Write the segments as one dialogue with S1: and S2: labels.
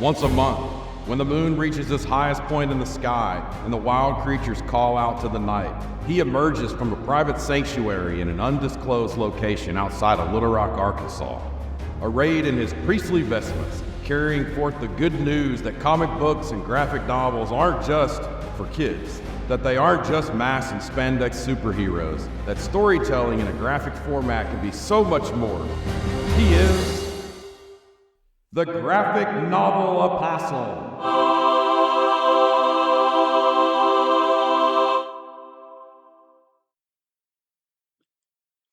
S1: Once a month, when the moon reaches its highest point in the sky and the wild creatures call out to the night, he emerges from a private sanctuary in an undisclosed location outside of Little Rock, Arkansas. Arrayed in his priestly vestments, carrying forth the good news that comic books and graphic novels aren't just for kids, that they aren't just mass and spandex superheroes, that storytelling in a graphic format can be so much more. He is the graphic novel apostle.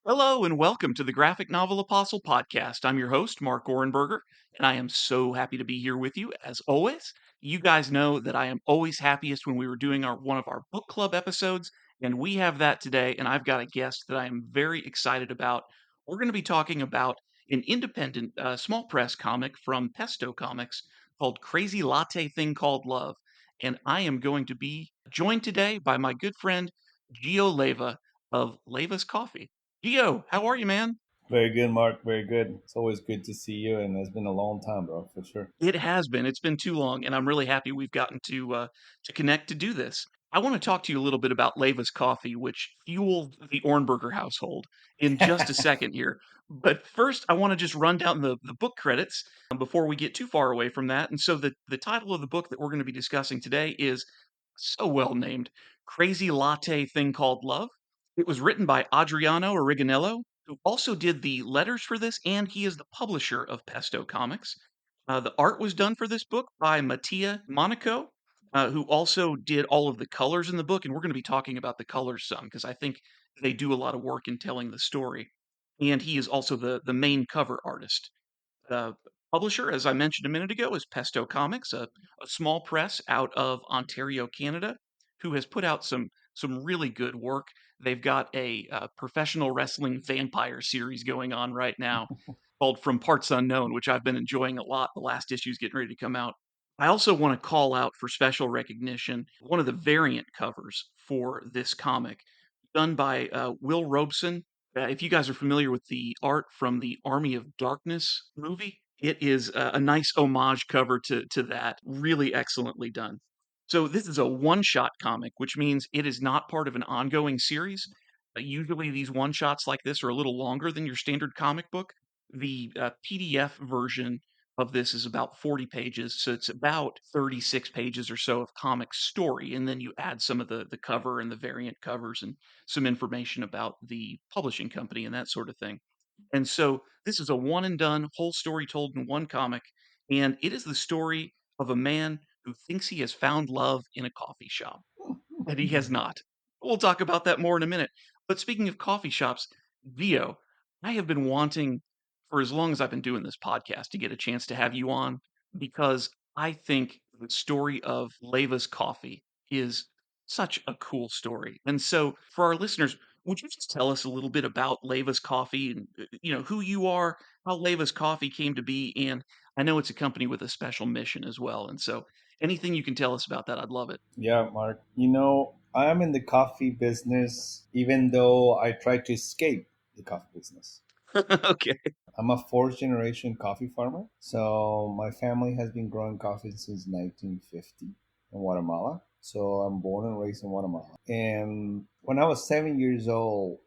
S2: Hello and welcome to the Graphic Novel Apostle podcast. I'm your host, Mark Orenberger, and I am so happy to be here with you as always. You guys know that I am always happiest when we were doing one of our book club episodes, and we have that today, and I've got a guest that I am very excited about. We're going to be talking about an independent small press comic from Pesto Comics called Crazy Latte Thing Called Love, and I am going to be joined today by my good friend Gio Leiva of Leiva's Coffee. Gio, how are you, man?
S3: Very good, Mark. Very good. It's always good to see you, and it's been a long time, bro, for sure.
S2: It has been. It's been too long, and I'm really happy we've gotten to connect to do this. I want to talk to you a little bit about Leiva's coffee, which fueled the Ornberger household in just a second here. But first, I want to just run down the book credits before we get too far away from that. And so the title of the book that we're going to be discussing today is so well named, Crazy Latte Thing Called Love. It was written by Adriano Ariganello, who also did the letters for this, and he is the publisher of Pesto Comics. The art was done for this book by Mattia Monaco, who also did all of the colors in the book. And we're going to be talking about the colors some because I think they do a lot of work in telling the story. And he is also the main cover artist. The publisher, as I mentioned a minute ago, is Pesto Comics, a small press out of Ontario, Canada, who has put out some really good work. They've got a professional wrestling vampire series going on right now called From Parts Unknown, which I've been enjoying a lot. The last issue is getting ready to come out. I also want to call out for special recognition one of the variant covers for this comic, done by Will Robeson. If you guys are familiar with the art from the Army of Darkness movie, it is a nice homage cover to that. Really excellently done. So this is a one-shot comic, which means it is not part of an ongoing series. Usually these one-shots like this are a little longer than your standard comic book. The PDF version of this is about 40 pages, so it's about 36 pages or so of comic story, and then you add some of the cover and the variant covers and some information about the publishing company and that sort of thing. And so this is a one and done whole story told in one comic, and it is the story of a man who thinks he has found love in a coffee shop, and he has not. We'll talk about that more in a minute. But speaking of coffee shops, Vio, I have been wanting for as long as I've been doing this podcast to get a chance to have you on because I think the story of Leiva's coffee is such a cool story. And so for our listeners, would you just tell us a little bit about Leiva's coffee and who you are, how Leiva's coffee came to be, and I know it's a company with a special mission as well. And so anything you can tell us about that, I'd love it.
S3: Yeah, Mark. I'm in the coffee business, even though I try to escape the coffee business.
S2: Okay.
S3: I'm a fourth generation coffee farmer. So my family has been growing coffee since 1950 in Guatemala. So I'm born and raised in Guatemala. And when I was 7 years old,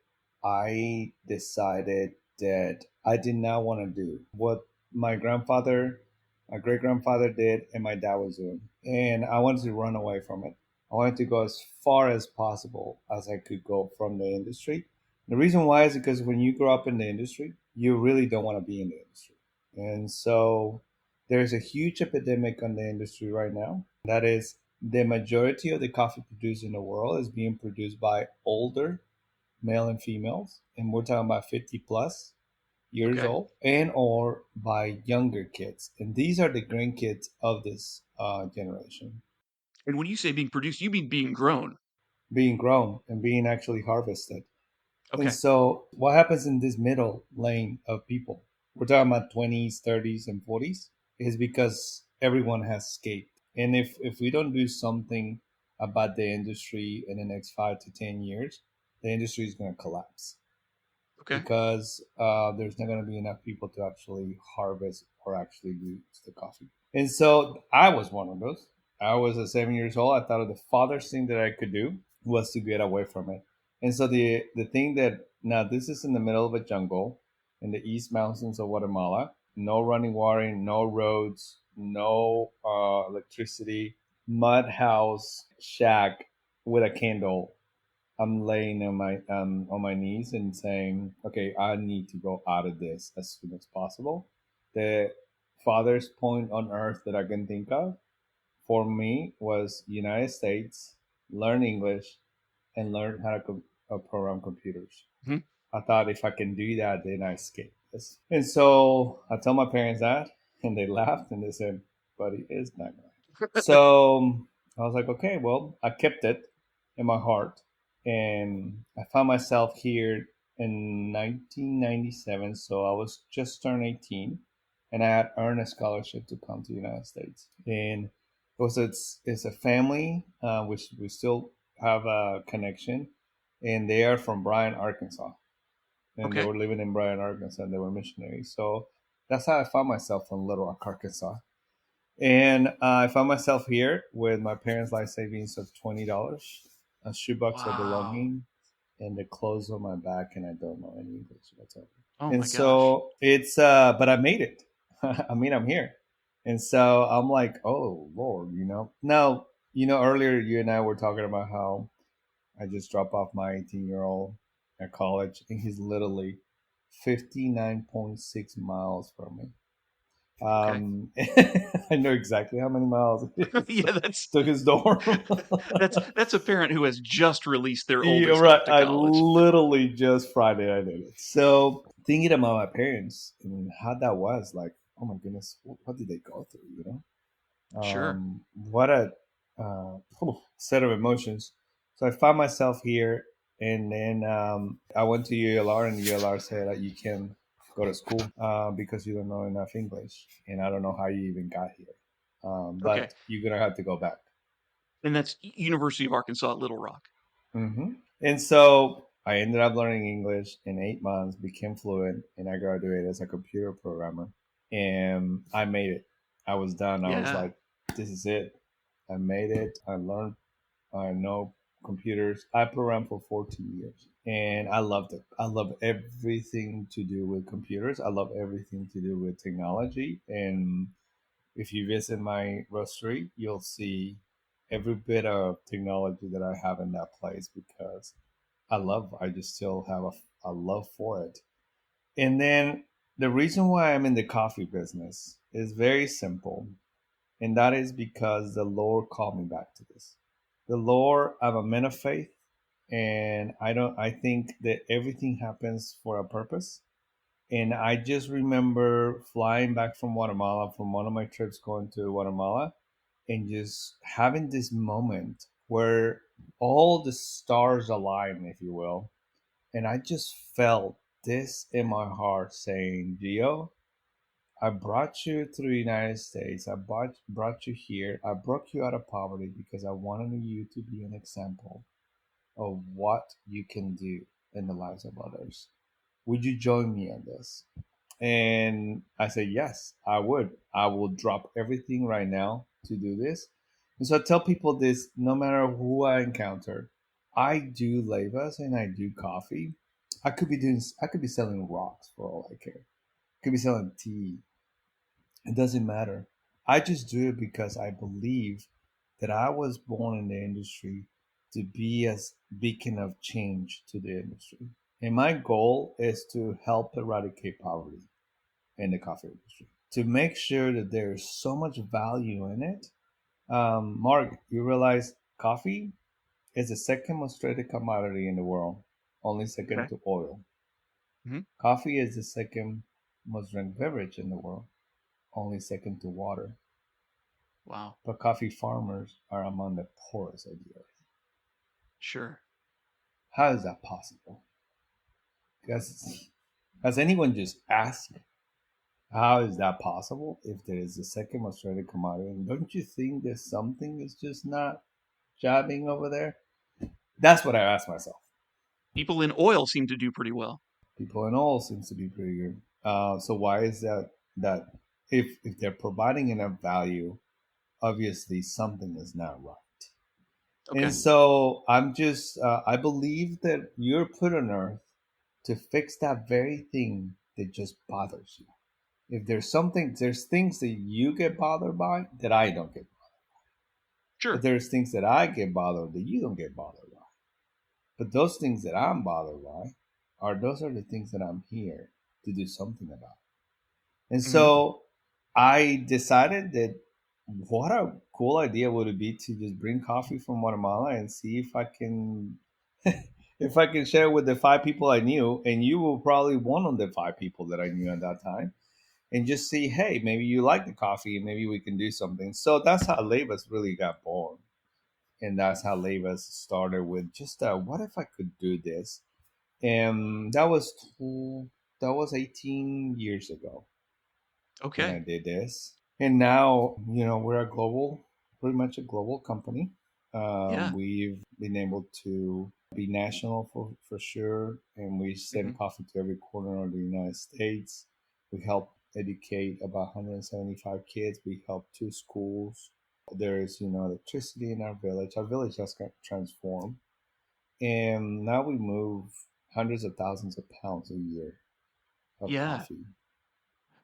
S3: I decided that I did not want to do what my grandfather, my great grandfather did, and my dad was doing. And I wanted to run away from it. I wanted to go as far as possible as I could go from the industry. The reason why is because when you grow up in the industry, you really don't want to be in the industry. And so there's a huge epidemic on the industry right now. That is, the majority of the coffee produced in the world is being produced by older male and females, and we're talking about 50 plus years
S2: Okay.
S3: old, and or by younger kids. And these are the grandkids of this generation
S2: And when you say being produced, you mean being grown.
S3: being grown and being actually harvested. And
S2: Okay.
S3: so, what happens in this middle lane of people? We're talking about 20s, 30s, and 40s, is because everyone has escaped. And if we don't do something about the industry in the next 5 to 10 years, the industry is going to collapse
S2: Okay.
S3: because there's not going to be enough people to actually harvest or actually do the coffee. And so I was one of those. I was 7 years old. I thought the farthest thing that I could do was to get away from it. And so the thing that now this is in the middle of a jungle in the East Mountains of Guatemala. No running water, no roads, no electricity, mud house, shack with a candle. I'm laying on my knees and saying, "Okay, I need to go out of this as soon as possible." The farthest point on earth that I can think of for me was United States, learn English, and learn how to program computers.
S2: Mhm.
S3: I thought if I can do that, then I escape this. And so I told my parents that, and they laughed and they said, "Buddy, it's not going." So I was like, okay, well, I kept it in my heart, and I found myself here in 1997. So I was just turned 18, and I had earned a scholarship to come to the United States. And it's a family which we still have a connection, and they are from Bryan, Arkansas, and they
S2: Okay.
S3: were living in Bryan, Arkansas, and they were missionaries. So that's how I found myself in Little Rock, Arkansas. And I found myself here with my parents' life savings of $20, a shoebox of
S2: Wow.
S3: belonging, and the clothes on my back, and I don't know any English whatsoever.
S2: Oh
S3: And
S2: my gosh.
S3: so but I made it. I mean, I'm here. And so I'm like, oh, Lord, Now, earlier you and I were talking about how I just dropped off my 18-year-old at college, and he's literally 59.6 miles from me.
S2: Okay.
S3: I know exactly how many miles it is
S2: Yeah, that's
S3: to his dorm.
S2: that's a parent who has just released their
S3: Yeah,
S2: oldest
S3: right.
S2: off to
S3: I
S2: college.
S3: literally just Friday I did it. So thinking about my parents and how that was, like, oh my goodness, what did they go through?
S2: Sure.
S3: What a set of emotions. So I found myself here, and then I went to ULR, and ULR said that you can go to school because you don't know enough English, and I don't know how you even got here,
S2: Okay.
S3: but you're gonna have to go back.
S2: And that's University of Arkansas at Little Rock.
S3: hmm And so I ended up learning English in 8 months, became fluent, and I graduated as a computer programmer. And I made it. I was done. I was
S2: Yeah.
S3: like, this is it. I made it. I learned. I know computers. I programmed for 14 years, and I loved it. I love everything to do with computers. I love everything to do with technology. And if you visit my roastery, you'll see every bit of technology that I have in that place because I just still have a love for it. And then the reason why I'm in the coffee business is very simple. And that is because the Lord called me back to this. The Lord, I'm a man of faith, and I think that everything happens for a purpose. And I just remember flying back from Guatemala, from one of my trips going to Guatemala, and just having this moment where all the stars align, if you will. And I just felt this in my heart saying, Gio, I brought you to the United States. I brought you here. I broke you out of poverty because I wanted you to be an example of what you can do in the lives of others. Would you join me on this? And I said, yes, I would. I will drop everything right now to do this. And so I tell people this no matter who I encounter. I do Leivas and I do coffee. I could be selling rocks for all I care. I could be selling tea. It doesn't matter. I just do it because I believe that I was born in the industry to be a beacon of change to the industry. And my goal is to help eradicate poverty in the coffee industry, to make sure that there is so much value in it. Mark, you realize coffee is the second most traded commodity in the world, only second
S2: Okay.
S3: to oil.
S2: hmm
S3: Coffee is the second most drank beverage in the world, only second to water.
S2: Wow.
S3: But coffee farmers are among the poorest of the earth.
S2: Sure.
S3: How is that possible? Has anyone just asked how is that possible if there is a second most traded commodity? And don't you think that something is just not jabbing over there? That's what I ask myself.
S2: People in oil seem to do pretty well.
S3: People in oil seems to be pretty good. So why is that? That if they're providing enough value, obviously something is not right. And
S2: Okay.
S3: so I believe that you're put on earth to fix that very thing that just bothers you. If there's things that you get bothered by that I don't get, but
S2: Sure.
S3: there's things that I get bothered that you don't get bothered by. But those things that I'm bothered by those are the things that I'm here to do something about. And
S2: Hmm.
S3: so I decided that what a cool idea would it be to just bring coffee from Guatemala and see if I can if I can share with the five people I knew, and you were probably one of the five people that I knew at that time, and just see, hey, maybe you like the coffee, and maybe we can do something. So that's how Leivas really got born, and that's how Leivas started with just what if I could do this, and that was 18 years ago when I
S2: Okay.
S3: did this. And now, we're pretty much a global company.
S2: Yeah.
S3: We've been able to be national for sure, and we
S2: Hmm.
S3: send coffee to every corner of the United States. We help educate about 175 kids. We help two schools. There's, electricity in our village. Our village has got transformed, and now we move hundreds of thousands of pounds a year of
S2: Yeah.
S3: coffee.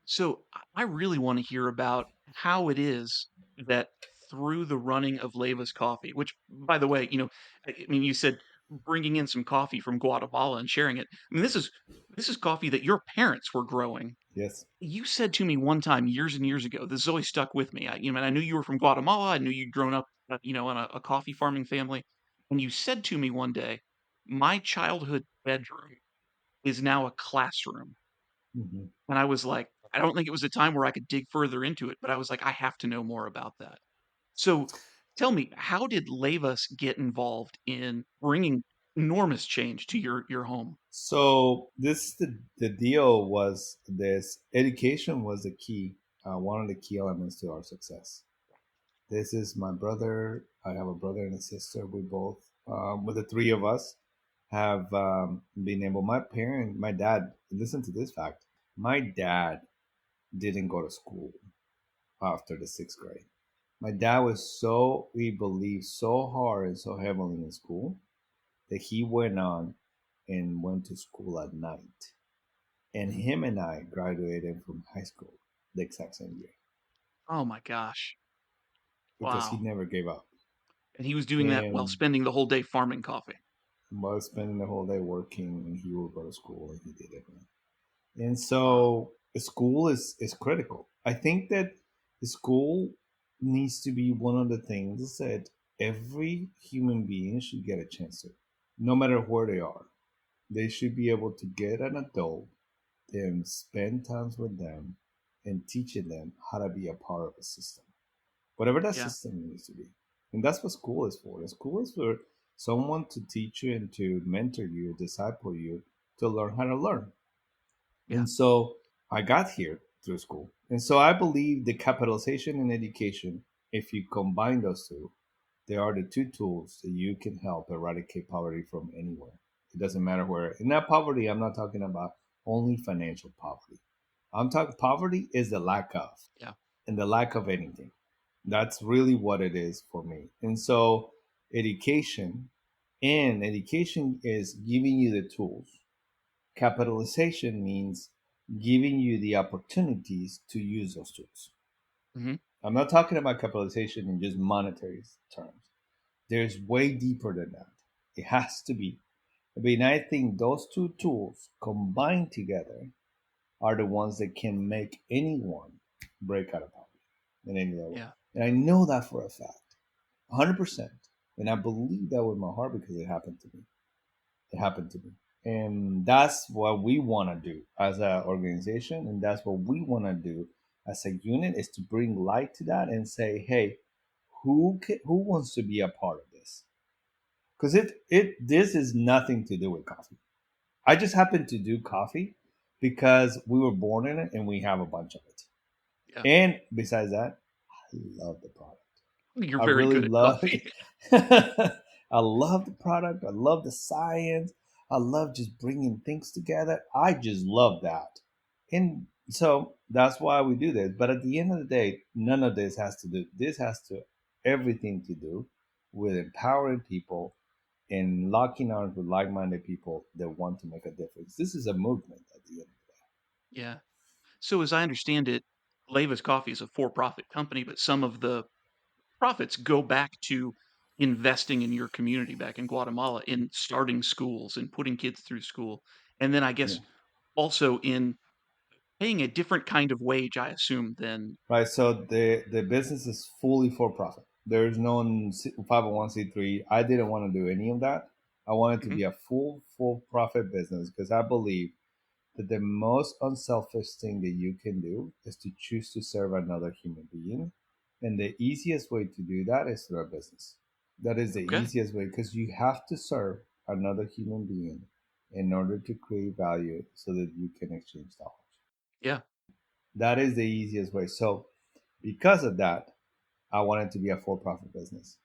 S2: So I really want to hear about how it is that through the running of Leiva's coffee, which, by the way, I mean, you said bringing in some coffee from Guatemala and sharing it. I mean, this is coffee that your parents were growing.
S3: Yes.
S2: You said to me one time years and years ago, this has always stuck with me. I knew you were from Guatemala. I knew you'd grown up, in a coffee farming family. And you said to me one day, my childhood bedroom is now a classroom.
S3: Hmm.
S2: And I was like, I don't think it was a time where I could dig further into it, but I was like, I have to know more about that. So tell me, how did Leivas get involved in bringing enormous change to your home?
S3: So the deal was this: education was the key, one of the key elements to our success. This is my brother. I have a brother and a sister. We both, with the three of us, have been able. My dad. Listen to this fact. My dad didn't go to school after the sixth grade. My dad was he believed so hard and so heavily in school that he went on and went to school at night. And him and I graduated from high school the exact same year
S2: Oh my gosh.
S3: because he
S2: Wow.
S3: never gave up.
S2: And he was doing that while
S3: And
S2: spending the whole day farming coffee.
S3: was spending the whole day working, and he would go to school and he did it. And
S2: Wow.
S3: so school is critical. I think that the school needs to be one of the things that every human being should get a chance to, no matter where they are. They should be able to get an adult and spend times with them and teaching them how to be a part of a system, whatever that
S2: Yeah.
S3: system needs to be. And that's what school is for. The school is for someone to teach you and to mentor you, disciple you, to learn how to learn.
S2: Yeah.
S3: And so I got here through school. And so I believe the capitalization and education, if you combine those two, they are the two tools that you can help eradicate poverty from anywhere. It doesn't matter where. In that poverty, I'm not talking about only financial poverty. I'm talking poverty is the lack of,
S2: Yeah.
S3: and the lack of anything. That's really what it is for me. And so education education is giving you the tools. Capitalization means giving you the opportunities to use those tools.
S2: Hmm.
S3: I'm not talking about capitalization in just monetary terms. There's way deeper than that. It has to be. I mean, I think those two tools combined together are the ones that can make anyone break out of poverty in any level.
S2: Yeah.
S3: And I know that for a fact, 100%. And I believe that with my heart because it happened to me. It happened to me. And that's what we want to do as an organization. And that's what we want to do as a unit is to bring light to that and say, hey, who wants to be a part of this? Because this is nothing to do with coffee. I just happen to do coffee because we were born in it and we have a bunch of it.
S2: Yeah.
S3: And besides that, I love the product.
S2: You're
S3: I
S2: very
S3: really
S2: good at
S3: love
S2: coffee.
S3: I love the product. I love the science. I love just bringing things together. I just love that. And so That's why we do this. But at the end of the day, none of this has to do. This has to everything to do with empowering people and locking arms with like-minded people that want to make a difference. This is a movement at the end.
S2: Yeah. So as I understand it, Leiva's Coffee is a for-profit company, but some of the profits go back to investing in your community back in Guatemala, in starting schools and putting kids through school. And then I
S3: Yeah.
S2: guess also in paying a different kind of wage, I assume, than
S3: Right. So the business is fully for profit. There's no 501c3. I didn't want to do any of that. I wanted to
S2: Mhm.
S3: be a full profit business because I believe that the most unselfish thing that you can do is to choose to serve another human being. And the easiest way to do that is through a business. That is the
S2: Okay.
S3: easiest way because you have to serve another human being in order to create value so that you can exchange dollars.
S2: Yeah.
S3: That is the easiest way. So, because of that, I wanted to be a for profit business.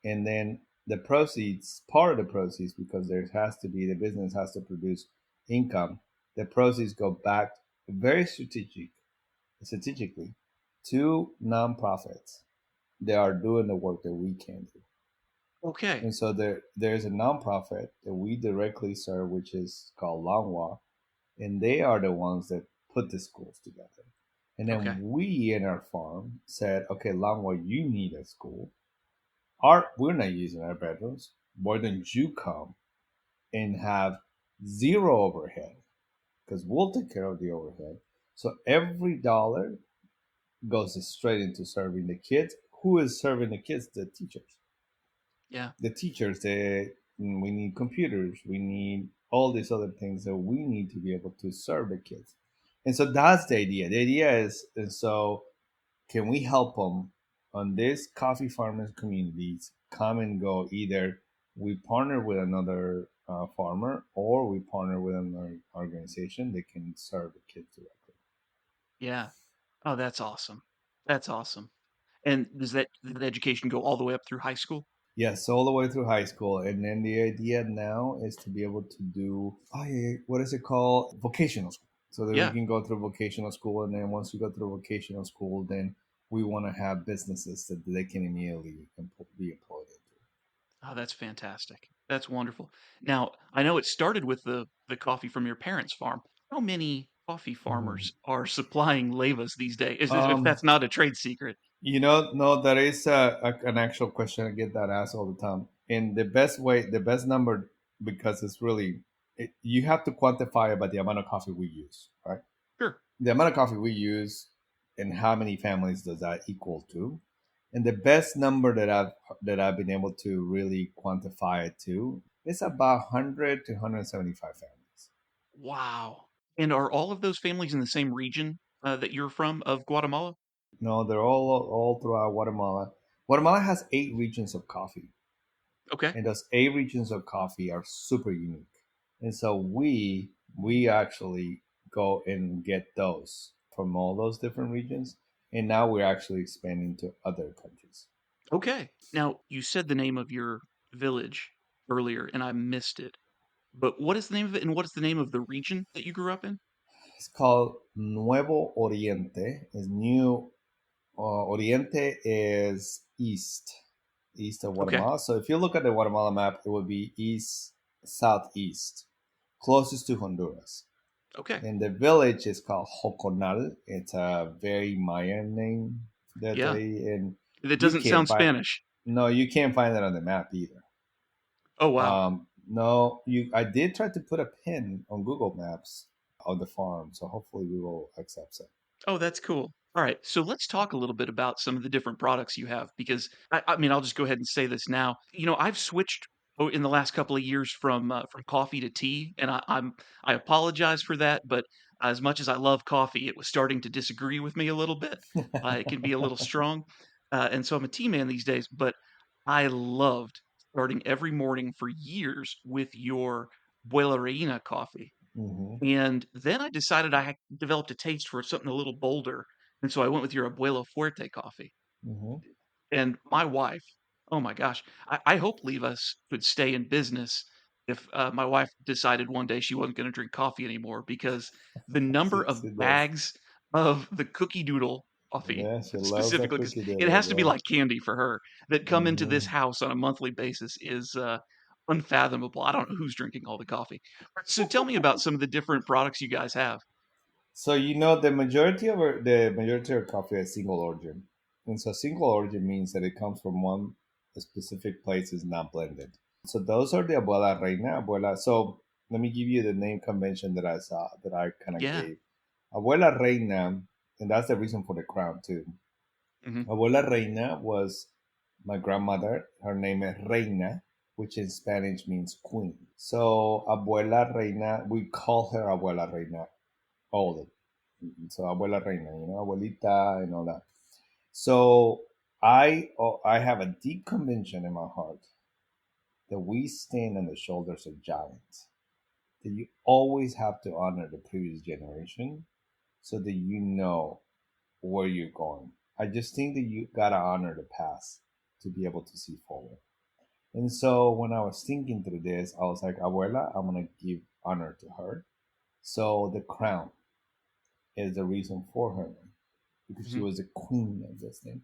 S3: And then the proceeds, part of the proceeds, because there has to be, the business has to produce income, the proceeds go back very strategically to nonprofits that are doing the work that we can do.
S2: Okay.
S3: And so there's a nonprofit that we directly serve, which is called Langwa, and they are the ones that put the schools together. And
S2: Okay.
S3: then we in our farm said, okay, Langwa, you need a school. We're not using our bedrooms. Why don't you come and have zero overhead? Because we'll take care of the overhead. So every dollar goes straight into serving the kids. Who is serving the kids? The teachers.
S2: Yeah.
S3: The teachers, we need computers, we need all these other things that we need to be able to serve the kids. And so that's the idea. The idea is, and so can we help them on this coffee farmers communities come and go? Either we partner with another farmer or we partner with another organization that can serve the kids directly.
S2: Yeah. Oh, that's awesome. That's awesome. And does that education go all the way up through high school?
S3: Yes, all the way through high school, and then the idea now is to be able to do what is it called, vocational school, so that we
S2: Yeah.
S3: can go through vocational school, and then once we go through vocational school, then we want to have businesses that they can immediately be employed
S2: Oh, that's fantastic. That's wonderful. Now, I know it started with the coffee from your parents' farm. How many coffee
S3: into.
S2: farmers are supplying Levas these days? If
S3: Um,
S2: that's not a trade secret.
S3: no, that is an actual question. I get that asked all the time. And the best way, the best number, because it's really, you have to quantify it by the amount of coffee we use, right?
S2: Sure.
S3: The amount of coffee we use and how many families does that equal to? And the best number that I've been able to really quantify it to is about 100 to 175 families.
S2: Wow. And are all of those families in the same region that you're from of Guatemala?
S3: No, they're all throughout Guatemala. Guatemala has 8 regions of coffee,
S2: Okay.
S3: and those 8 regions of coffee are super unique. And so we actually go and get those from all those different regions, and now we're actually expanding to other countries.
S2: Okay. Now, you said the name of your village earlier, and I missed it. But what is the name of it, and what is the name of the region that you grew up in?
S3: It's called Nuevo Oriente. It's new. Oriente is east of
S2: Okay.
S3: Guatemala. So if you look at the Guatemala map, it would be east southeast, closest to Honduras.
S2: Okay.
S3: And the village is called Joconal. It's a very Mayan name that
S2: Yeah.
S3: and
S2: That
S3: you
S2: doesn't
S3: can't
S2: sound
S3: find.
S2: Spanish.
S3: No, you can't find it on the map either.
S2: Oh, wow.
S3: No, you. I did try to put a pin on Google Maps of the farm, so hopefully we will accept it.
S2: Oh, that's cool. All right, so let's talk a little bit about some of the different products you have because I mean, I'll just go ahead and say this now. I've switched in the last couple of years from coffee to tea, and I apologize for that. But as much as I love coffee, it was starting to disagree with me a little bit. It can be a little strong, and so I'm a tea man these days. But I loved starting every morning for years with your Buena coffee.
S3: Hmm.
S2: And then I decided I had developed a taste for something a little bolder, and so I went with your Abuelo Fuerte coffee.
S3: Hmm.
S2: And my wife, oh my gosh, I hope Levis could stay in business if my wife decided one day she wasn't going to drink coffee anymore because the number
S3: She
S2: of
S3: does.
S2: bags of the Cookie Doodle coffee,
S3: Yeah, she loves that
S2: specifically, because
S3: cookie
S2: it
S3: doodle,
S2: has to be
S3: bro.
S2: like candy for her, that come into this
S3: Hmm.
S2: house on a monthly basis is unfathomable. I don't know who's drinking all the coffee. So tell me about some of the different products you guys have.
S3: So the majority of coffee is single origin, and so single origin means that it comes from one specific place, is not blended. So those are the Abuela Reina, Abuela. So let me give you the name convention that I saw that I kind of
S2: Yeah.
S3: gave. Abuela Reina, and that's the reason for the crown too.
S2: Hmm.
S3: Abuela Reina was my grandmother. Her name is Reina, which in Spanish means queen. So Abuela Reina, we call her Abuela Reina all the so Abuela Reina, Abuelita and all that. So I have a deep conviction in my heart that we stand on the shoulders of giants. That you always have to honor the previous generation so that you know where you're going. I just think that you gotta honor the past to be able to see forward. And so when I was thinking through this, I was like, Abuela, I'm gonna give honor to her. So the crown is the reason for her name because she
S2: Hmm.
S3: was the queen of this thing.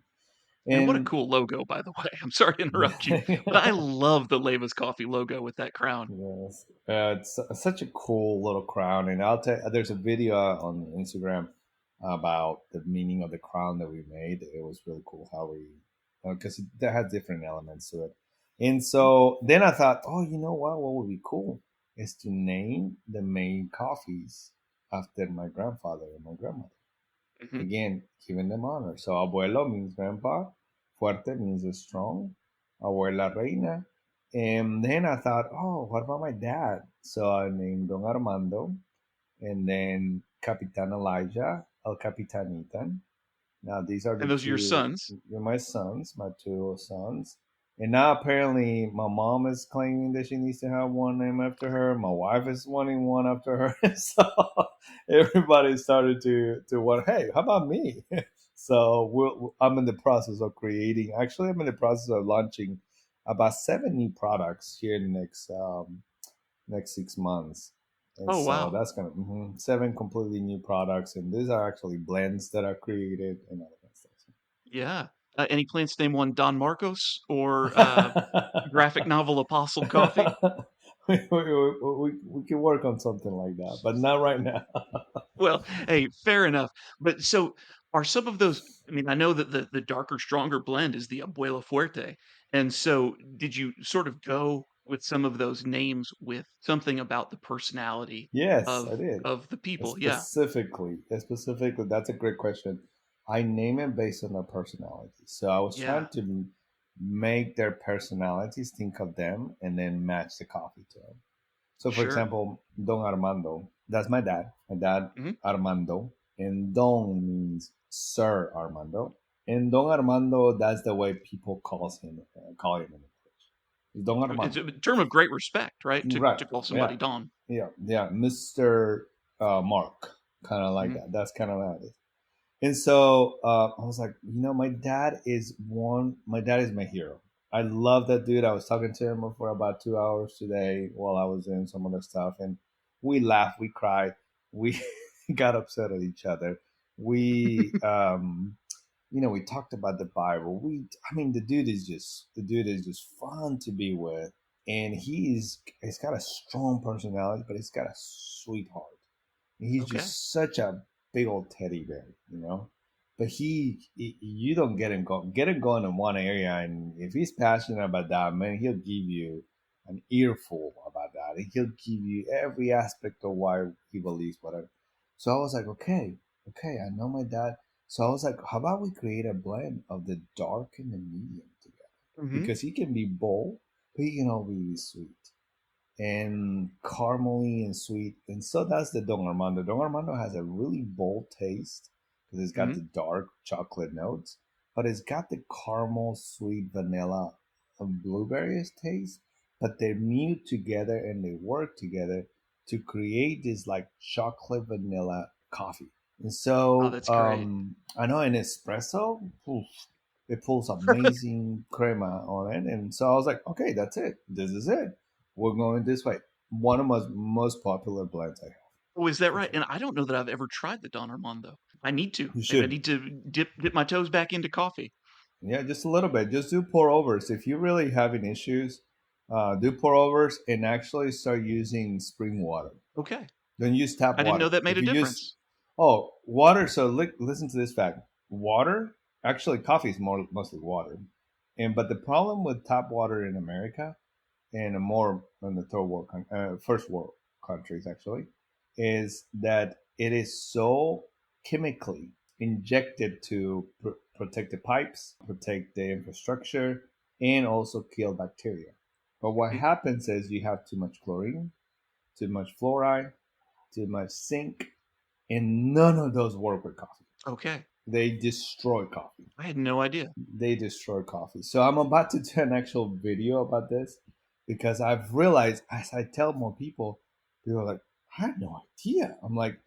S2: And what a
S3: And
S2: cool logo, by the way. I'm sorry to interrupt you, but I love the Leiva's Coffee logo with that crown.
S3: yes, it's such a cool little crown. And I'll tell there's a video on Instagram about the meaning of the crown that we made. It was really cool how we, because that had different elements to it. And so then I thought, oh, you know what would be cool is to name the main coffees after my grandfather and my grandmother.
S2: Hmm.
S3: Again, giving them honor. So abuelo means grandpa, fuerte means strong, abuela reina. And then I thought, oh, what about my dad? So I named Don Armando, and then Capitan Elijah, El Capitan Ethan. Now these are
S2: And
S3: the
S2: those are your
S3: two,
S2: sons.
S3: my sons, my two sons. And now apparently my mom is claiming that she needs to have one name after her. My wife is wanting one after her. So everybody started to want, hey, how about me? So I'm in the process of creating. Actually, I'm in the process of launching about 7 new products here in the next 6 months. And
S2: Oh,
S3: so
S2: wow.
S3: that's gonna 7 completely new products, and these are actually blends that are created and all that
S2: Yeah. Any plans to name one Don Marcos or
S3: stuff.
S2: graphic novel Apostle Coffee?
S3: We can work on something like that, but not right now.
S2: Well, hey, fair enough. But so are some of those, I mean, I know that the darker, stronger blend is the Abuela Fuerte. And so did you sort of go with some of those names with something about the personality
S3: Yes, I
S2: of
S3: did.
S2: the people? Yeah.
S3: Specifically, that's a great question. I name it based on their personality. So I was
S2: Yeah.
S3: trying to make their personalities, think of them, and then match the coffee to them. So, for
S2: Sure.
S3: example, Don Armando, that's my dad. My dad,
S2: Hmm.
S3: Armando. And Don means Sir Armando. And Don Armando, that's the way people call him in English. It's Don
S2: It's
S3: Armando.
S2: a term of great respect, right?
S3: Right.
S2: To call
S3: Yeah.
S2: somebody Don.
S3: Yeah. Mr. Mark. Kind of like
S2: Hmm.
S3: that. That's kind of how it is. And so I was like, my dad is my hero. I love that dude. I was talking to him for about 2 hours today while I was doing some other stuff. And we laughed, we cried, we got upset at each other. We, we talked about the Bible. The dude is just fun to be with. And he's got a strong personality, but he's got a sweetheart. He's
S2: Okay.
S3: just such a big old teddy bear, But you don't get him going in one area, and if he's passionate about that, man, he'll give you an earful about that, and he'll give you every aspect of why he believes whatever. So I was like, okay, I know my dad. So I was like, how about we create a blend of the dark and the medium together?
S2: Hmm.
S3: Because he can be bold, but he can also be sweet and caramely and sweet. And so that's the Don Armando. Don Armando has a really bold taste because it's got
S2: Hmm.
S3: the dark chocolate notes, but it's got the caramel, sweet vanilla, and blueberries taste. But they're mute together and they work together to create this like chocolate vanilla coffee. And
S2: Oh,
S3: so
S2: that's great.
S3: I know an espresso, oof, it pulls amazing crema on it. And so I was like, okay, that's it. This is it. We're going this way. One of my most popular blends I have.
S2: Oh, is that
S3: for
S2: right?
S3: sure.
S2: And I don't know that I've ever tried the Don Armando. I need to.
S3: You
S2: Maybe I
S3: should.
S2: need to dip my toes back into coffee.
S3: Yeah, just a little bit. Just do pour overs. If you're really having issues, do pour overs and actually start using spring water.
S2: Okay.
S3: Don't use tap
S2: I didn't know
S3: water.
S2: that made
S3: If
S2: a
S3: you use
S2: difference.
S3: water, so listen to this fact. Water, actually, coffee is mostly water, and but the problem with tap water in America and more in the first world countries actually, is that it is so chemically injected to protect the pipes, protect the infrastructure, and also kill bacteria. But what
S2: Mhm.
S3: happens is you have too much chlorine, too much fluoride, too much zinc, and none of those work with coffee.
S2: Okay.
S3: They destroy coffee.
S2: I had no idea.
S3: They destroy coffee. So I'm about to do an actual video about this because I've realized as I tell more people are like, I had no idea. I'm like,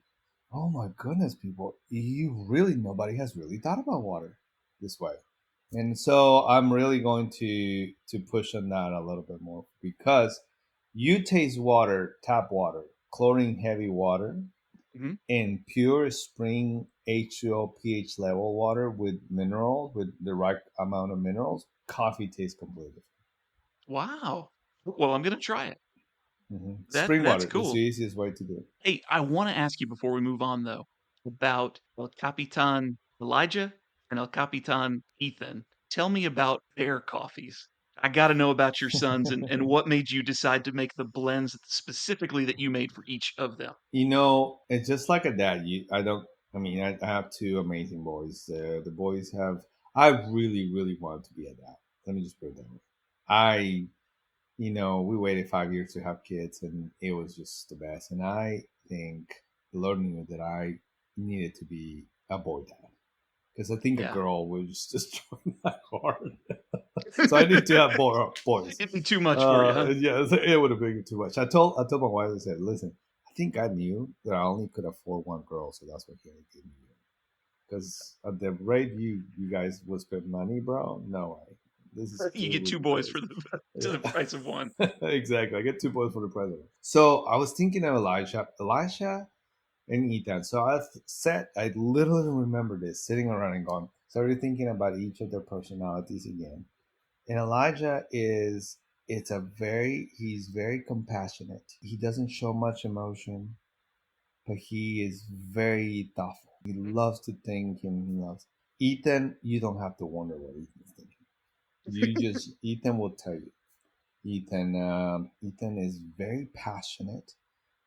S3: oh my goodness, people, nobody has really thought about water this way. And so I'm really going to push on that a little bit more because you taste water, tap water, chlorine heavy water,
S2: Mhm.
S3: in pure spring H2O pH level water with minerals, with the right amount of minerals, coffee tastes completely
S2: Wow. Well, I'm gonna try it.
S3: different. Spring
S2: That's
S3: water is the
S2: cool.
S3: easiest way to do it.
S2: Hey, I want to ask you before we move on though about El Capitan Elijah and El Capitan Ethan. Tell me about their coffees. I got to know about your sons and what made you decide to make the blends specifically that you made for each of them.
S3: It's just like a dad. I don't. I mean, I have two amazing boys. The boys have. I really, really wanted to be a dad. Let me just put it that way. I, we waited 5 years to have kids, and it was just the best. And I think the Lord knew that I needed to be a boy dad because I think a
S2: Yeah.
S3: girl would just destroy my heart. So I need to have boys.
S2: It'd be too much for you, huh?
S3: Yeah, it would have been too much. I told my wife, I said, listen, I think I knew that I only could afford one girl, so that's what he only gave me. Because at the rate you guys would spend money, bro, no way. This is
S2: You
S3: too
S2: get two boys
S3: ridiculous.
S2: for the to the
S3: Yeah.
S2: price of one.
S3: Exactly. I get 2 points for the president. So I was thinking of Elisha and Ethan. So I literally remember this sitting around and going, started thinking about each of their personalities again. And Elijah he's very compassionate. He doesn't show much emotion, but he is very thoughtful. He loves to think and he loves. Ethan, you don't have to wonder what Ethan's thinking. Ethan will tell you. Ethan is very passionate,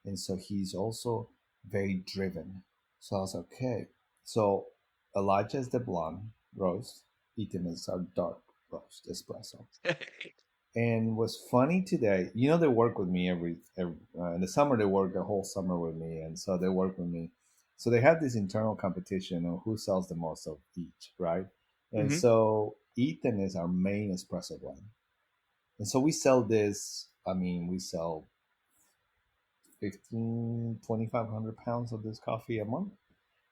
S3: and so he's also very driven. So I was like, okay. So Elijah is the blonde roast. Ethan is our dark roast espresso. And what's funny today, they work with me every in the summer. They work the whole summer with me, and so they work with me. So they have this internal competition on who sells the most of each, right? And
S2: Hmm.
S3: so Ethan is our main espresso blend, and so we sell this. I mean, we sell 2,500 pounds of this coffee a month.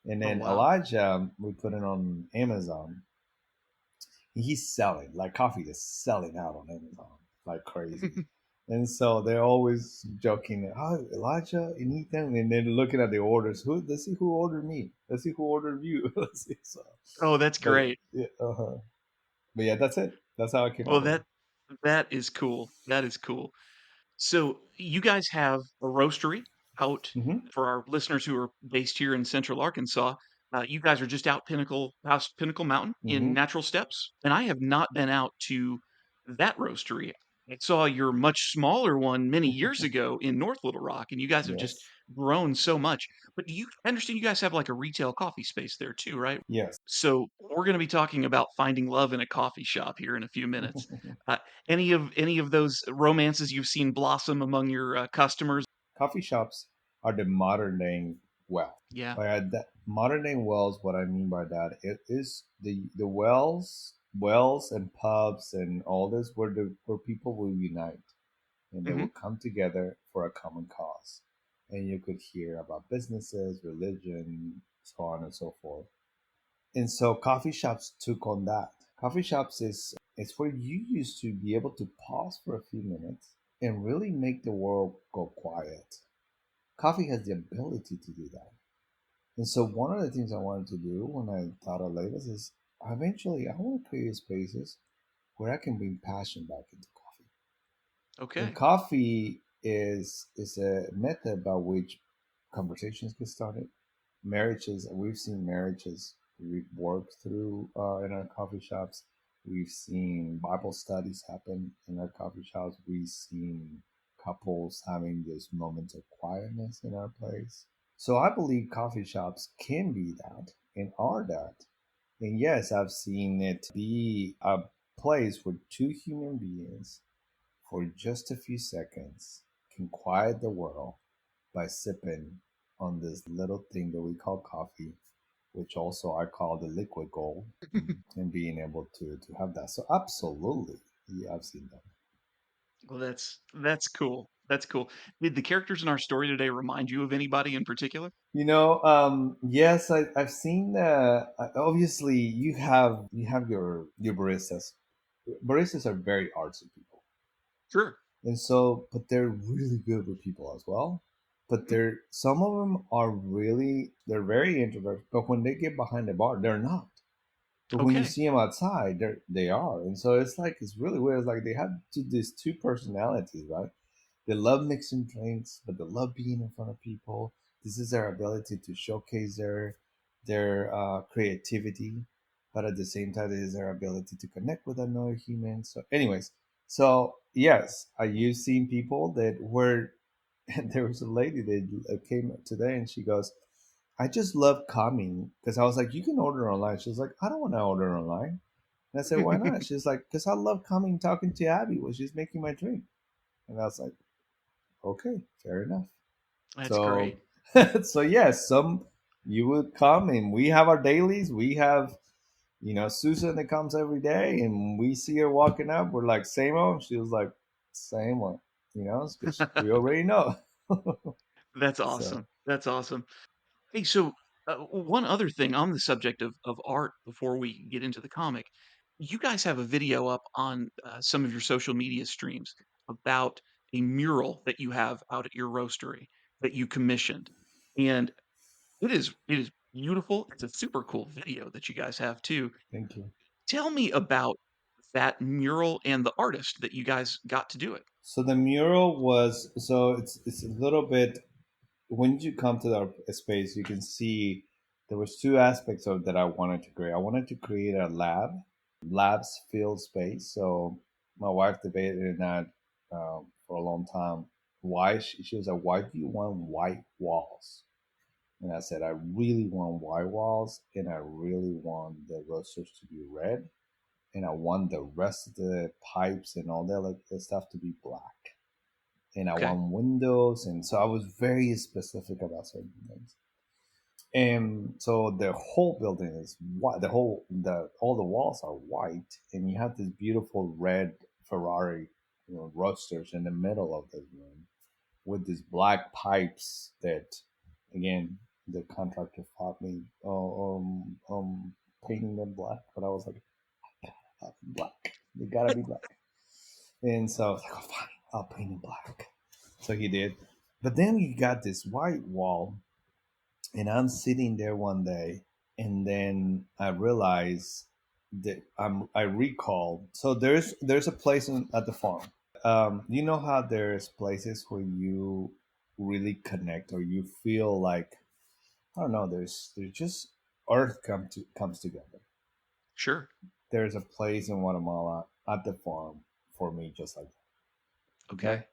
S3: And
S2: Oh
S3: then
S2: wow.
S3: Elijah, we put it on Amazon. He's selling like coffee is selling out on Amazon like crazy. And so they're always joking, oh, Elijah and Ethan, and then looking at the orders. Let's see who ordered me. Let's see who ordered you. Let's see. So,
S2: Oh, that's
S3: but
S2: great.
S3: yeah, but yeah, that's it. That's how I came up
S2: Well,
S3: with it.
S2: that is cool. That is cool. So you guys have a roastery out
S3: Hmm.
S2: for our listeners who are based here in Central Arkansas. You guys are just out Pinnacle Mountain in
S3: Hmm.
S2: Natural Steps, and I have not been out to that roastery. I saw your much smaller one many years ago in North Little Rock, and you guys have just
S3: Yes.
S2: grown so much. But I understand you guys have like a retail coffee space there too, right?
S3: Yes.
S2: So we're going to be talking about finding love in a coffee shop here in a few minutes. Uh, any of those romances you've seen blossom among your customers?
S3: Coffee shops are the modern day well.
S2: Yeah.
S3: By that modern day wells, what I mean by that, it is the wells and pubs and all this where people will unite and they will
S2: Hmm.
S3: come together for a common cause. And you could hear about businesses, religion, so on and so forth. And so coffee shops took on that. Coffee shops is it's where you used to be able to pause for a few minutes and really make the world go quiet. Coffee has the ability to do that. And so one of the things I wanted to do when I thought of Leiva is eventually I want to create spaces where I can bring passion back into coffee. And
S2: Okay.
S3: coffee is a method by which conversations get started. Marriages, we've seen marriages we've worked through in our coffee shops. We've seen Bible studies happen in our coffee shops. We've seen couples having this moments of quietness in our place. So I believe coffee shops can be that and are that. And yes, I've seen it be a place where two human beings for just a few seconds can quiet the world by sipping on this little thing that we call coffee, which also I call the liquid gold, and being able to have that. So absolutely, yeah, I've seen that.
S2: Well, that's cool. That's cool. Did the characters in our story today remind you of anybody in particular?
S3: Yes, I've seen. Obviously, you have your baristas. Baristas are very artsy people.
S2: Sure.
S3: And so, but they're really good with people as well. But
S2: Mm.
S3: some of them are really, they're very introverted, but when they get behind the bar, they're not. But when you
S2: Okay.
S3: see them outside, they are. And so it's like, it's really weird. It's like they have these two personalities, right? They love mixing drinks, but they love being in front of people. This is their ability to showcase their creativity, but at the same time, it is their ability to connect with another human. So, anyways, so yes, you've seen people that were. And there was a lady that came today, and she goes, "I just love coming," because I was like, "You can order online." She was like, "I don't want to order online." And I said, "Why not?" She's like, "Because I love coming talking to Abby while she's making my drink." And I was like, okay, fair enough.
S2: That's
S3: So,
S2: great.
S3: so yes, some you would come, and we have our dailies. We have, Susan that comes every day, and we see her walking up. We're like, same old. She was like, same one. Because we already know.
S2: That's
S3: So
S2: awesome. That's awesome. Hey, so one other thing on the subject of art before we get into the comic, you guys have a video up on some of your social media streams about a mural that you have out at your roastery that you commissioned, and it is beautiful. It's a super cool video that you guys have too.
S3: thank you.
S2: Tell me about that mural and the artist that you guys got to do it.
S3: So the mural was it's a little bit when you come to the space, you can see there was two aspects of that I wanted to create. I wanted to create a labs field space. So my wife debated in that for a long time. Why she was like, "Why do you want white walls?" And I said, "I really want white walls, and I really want the roasters to be red, and I want the rest of the pipes and all that like the stuff to be black." And I
S2: Okay.
S3: want windows, and so I was very specific about certain things. And so the whole building is white. The all the walls are white, and you have this beautiful red Ferrari, roasters in the middle of the room with these black pipes that, again, the contractor fought me painting them black, but I was like, black. They gotta be black. And so I was like, oh, fine, I'll paint it black. So he did. But then you got this white wall, and I'm sitting there one day, and then I realized that I recalled. So there's a place at the farm. You know how there's places where you really connect, or you feel like, I don't know. There's just earth comes together.
S2: Sure.
S3: There's a place in Guatemala at the farm for me, just like that. Okay.
S2: Okay.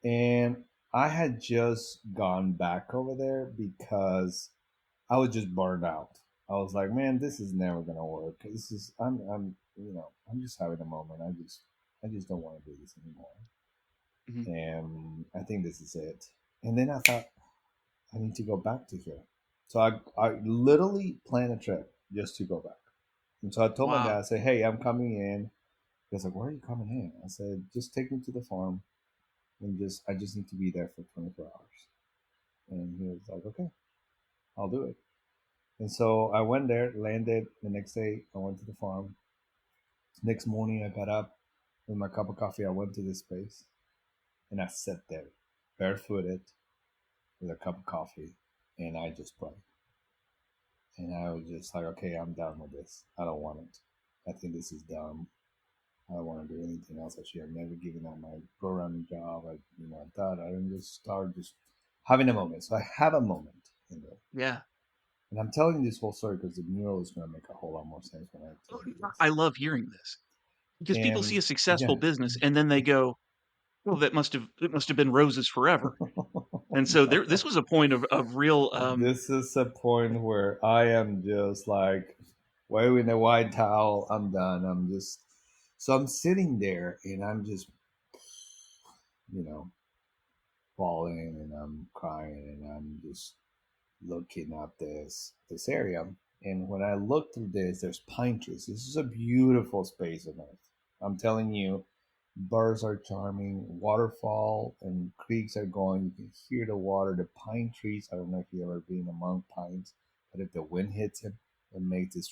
S3: And I had just gone back over there because I was just burned out. I was like, man, this is never gonna work. This is I'm just having a moment. I just don't want to do this anymore.
S2: Mhm.
S3: And I think this is it. And then I thought I need to go back to here. So I literally planned a trip just to go back. And so I told my dad,
S2: Wow.
S3: I said, hey, I'm coming in. He was like, where are you coming in? I said, just take me to the farm, and I just need to be there for 24 hours. And he was like, okay, I'll do it. And so I went there, landed the next day. I went to the farm. Next morning, I got up with my cup of coffee. I went to this space, and I sat there, barefooted, with a cup of coffee, and I just prayed. And I was just like, okay, I'm done with this. I don't want it. I think this is dumb. I don't want to do anything else. I should have never given up my programming job. I thought I didn't just start just having a moment. So I have a moment in there.
S2: Yeah.
S3: And I'm telling you this whole story because the mural is going to make a whole lot more sense when I tell you this.
S2: I love hearing this because people see
S3: And
S2: a successful
S3: yeah.
S2: business and then they go, well, it must have been roses forever. And so this was a point of real
S3: This is a point where I am just like waving the white towel. I'm done. So I'm sitting there and I'm just, you know, bawling and I'm crying and I'm just looking at this area. And when I look through this, there's pine trees. This is a beautiful space on earth. I'm telling you, birds are charming, waterfall and creeks are going. You can hear the water, the pine trees. I don't know if you've ever been among pines, but if the wind hits it, it makes this.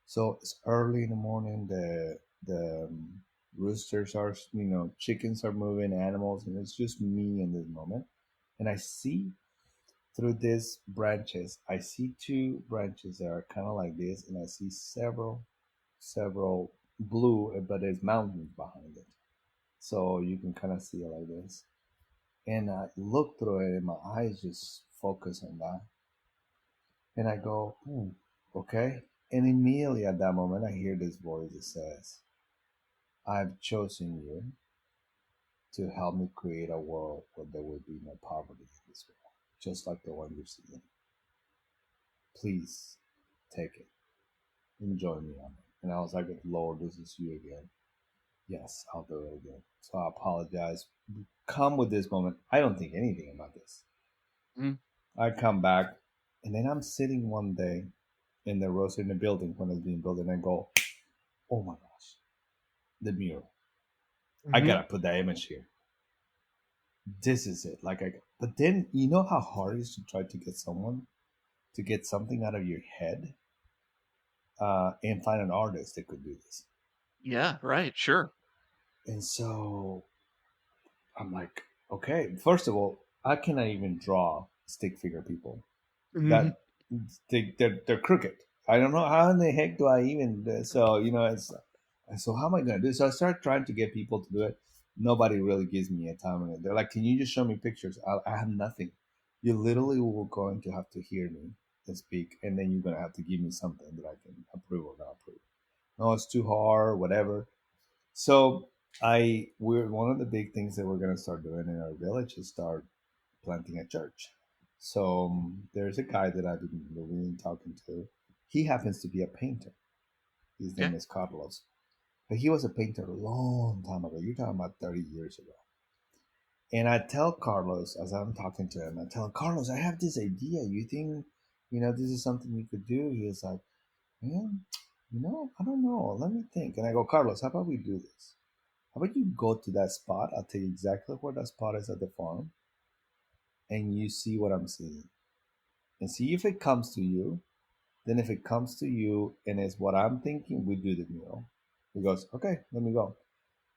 S3: So it's early in the morning. The roosters are, chickens are moving, animals, and it's just me in this moment. And I see through these branches, I see two branches that are kind of like this, and I see several blue, but there's mountains behind it. So you can kind of see it like this. And I look through it, and my eyes just focus on that. And I go, okay. And immediately at that moment, I hear this voice that says, I've chosen you to help me create a world where there will be no poverty in this world, just like the one you're seeing. Please take it and join me on it. And I was like, Lord, this is you again. Yes, I'll do it again. So I apologize. Come with this moment. I don't think anything about this.
S2: mm,
S3: I come back, and then I'm sitting one day in the rose in the building when it's being built, and I go, oh my gosh, the mural. I
S2: mhm.
S3: gotta put that image here. This is it. But then you know how hard it is to try to get someone to get something out of your head, and find an artist that could do this.
S2: Yeah, right, sure.
S3: And so I'm like, okay, first of all, I cannot even draw stick figure people.
S2: Mhm.
S3: That they're crooked. I don't know how in the heck do I even. So it's so how am I gonna do? So I start trying to get people to do it. Nobody really gives me a time, and they're like, "Can you just show me pictures?" I have nothing. You literally will going to have to hear me and speak, and then you're gonna have to give me something that I can approve or not approve. No, it's too hard, whatever. So we're one of the big things that we're gonna start doing in our village is start planting a church. So there's a guy that I've been really talking to. He happens to be a painter. His name
S2: Okay.
S3: is Carlos, but he was a painter a long time ago. You're talking about 30 years ago. And I tell Carlos as I'm talking to him, I tell him, Carlos, I have this idea. You think this is something you could do? He was like, yeah, I don't know. Let me think. And I go, Carlos, how about we do this? How about you go to that spot? I'll tell you exactly where that spot is at the farm, and you see what I'm seeing, and see if it comes to you. Then, if it comes to you and it's what I'm thinking, we do the mural. He goes, okay, let me go.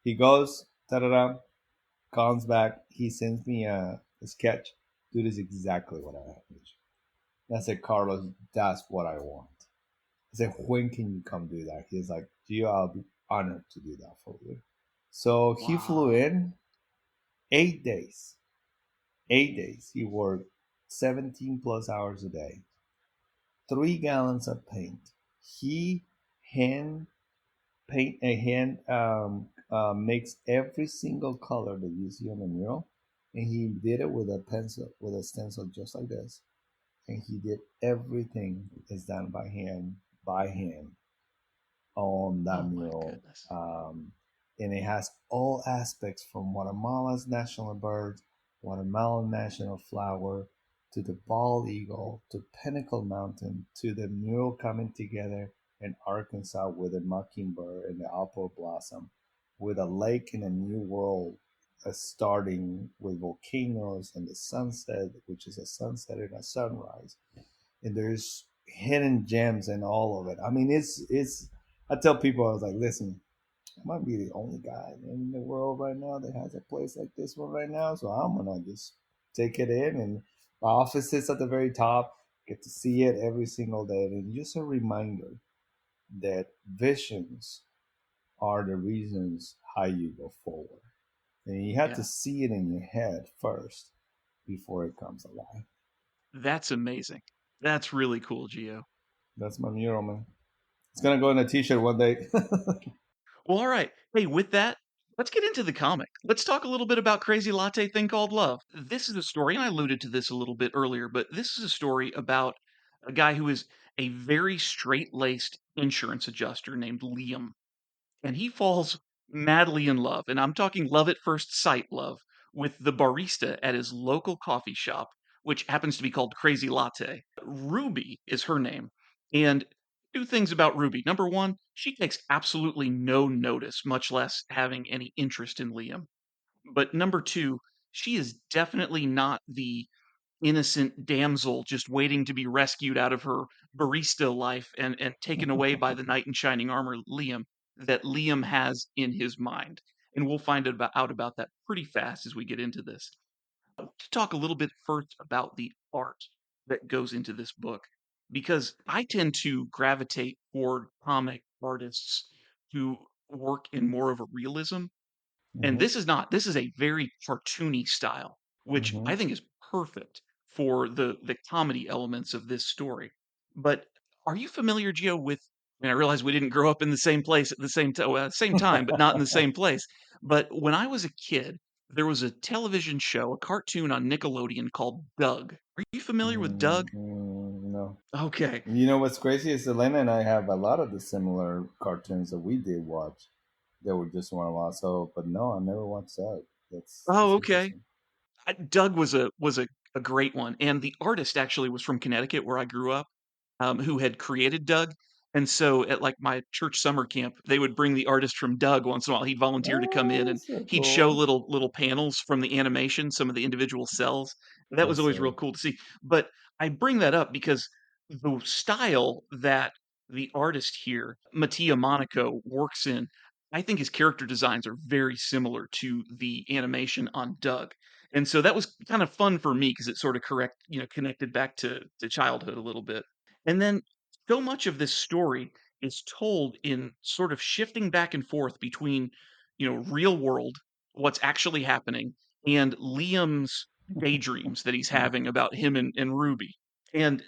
S3: He goes, da da da, comes back. He sends me a sketch. Dude, is exactly what I have. I said, Carlos, that's what I want. I said, when can you come do that? He's like, Gio, I'll be honored to do that for you. So he flew
S2: Wow.
S3: in 8 days. 8 days. He worked 17 plus hours a day, 3 gallons of paint. He hand paint a hand makes every single color that you see on the mural, and he did it with a pencil, with a stencil, just like this. And he did everything is done by hand on that
S2: Oh my
S3: mural.
S2: goodness.
S3: And it has all aspects from Guatemala's national bird, Guatemalan national flower, to the bald eagle, to Pinnacle Mountain, to the mural coming together in Arkansas with the mockingbird and the apple blossom, with a lake in a new world, starting with volcanoes and the sunset, which is a sunset and a sunrise. And there's hidden gems in all of it. I mean, it's. I tell people, I was like, listen, I might be the only guy in the world right now that has a place like this one right now. So I'm gonna just take it in, and my office sits at the very top. Get to see it every single day, and it's just a reminder that visions are the reasons how you go forward. And you have to
S2: Yeah,
S3: see it in your head first before it comes alive.
S2: that's amazing. That's really cool, Gio.
S3: That's my mural, man. It's gonna go in a T-shirt one day.
S2: Well, all right. Hey, with that, let's get into the comic. Let's talk a little bit about Crazy Latte Thing Called Love. This is a story, and I alluded to this a little bit earlier, but this is a story about a guy who is a very straight-laced insurance adjuster named Liam, and he falls madly in love, and I'm talking love at first sight love, with the barista at his local coffee shop, which happens to be called Crazy Latte. Ruby is her name. And two things about Ruby. Number one, she takes absolutely no notice, much less having any interest in Liam. But number two, she is definitely not the innocent damsel just waiting to be rescued out of her barista life and taken away by the knight in shining armor, Liam, that Liam has in his mind. And we'll find out about that pretty fast as we get into this. To talk a little bit first about the art that goes into this book, because I tend to gravitate toward comic artists who work in more of a realism, and
S3: Hmm.
S2: this is not. This is a very cartoony style, which
S3: Hmm.
S2: I think is perfect for the comedy elements of this story. But are you familiar, Gio, with I mean, I realize we didn't grow up in the same place at the same time, but not in the same place. But when I was a kid, there was a television show, a cartoon on Nickelodeon called Doug. Are you familiar with Doug?
S3: No.
S2: Okay.
S3: You know what's crazy is Elena and I have a lot of the similar cartoons that we did watch. That were just one a while. So, but no, I never watched that. That's
S2: Oh, okay.
S3: interesting.
S2: Doug was a great one, and the artist actually was from Connecticut, where I grew up, who had created Doug. And so at like my church summer camp, they would bring the artist from Doug once in a while. He'd volunteer to come in
S3: Oh,
S2: and
S3: that's so
S2: he'd show
S3: cool.
S2: little panels from the animation, some of the individual cells. That was
S3: That's
S2: always real
S3: so.
S2: cool to see. But I bring that up because the style that the artist here, Mattia Monaco, works in, I think his character designs are very similar to the animation on Doug. And so that was kind of fun for me because it sort of connected back to childhood a little bit. And then so much of this story is told in sort of shifting back and forth between, real world, what's actually happening, and Liam's daydreams that he's having about him and Ruby. And,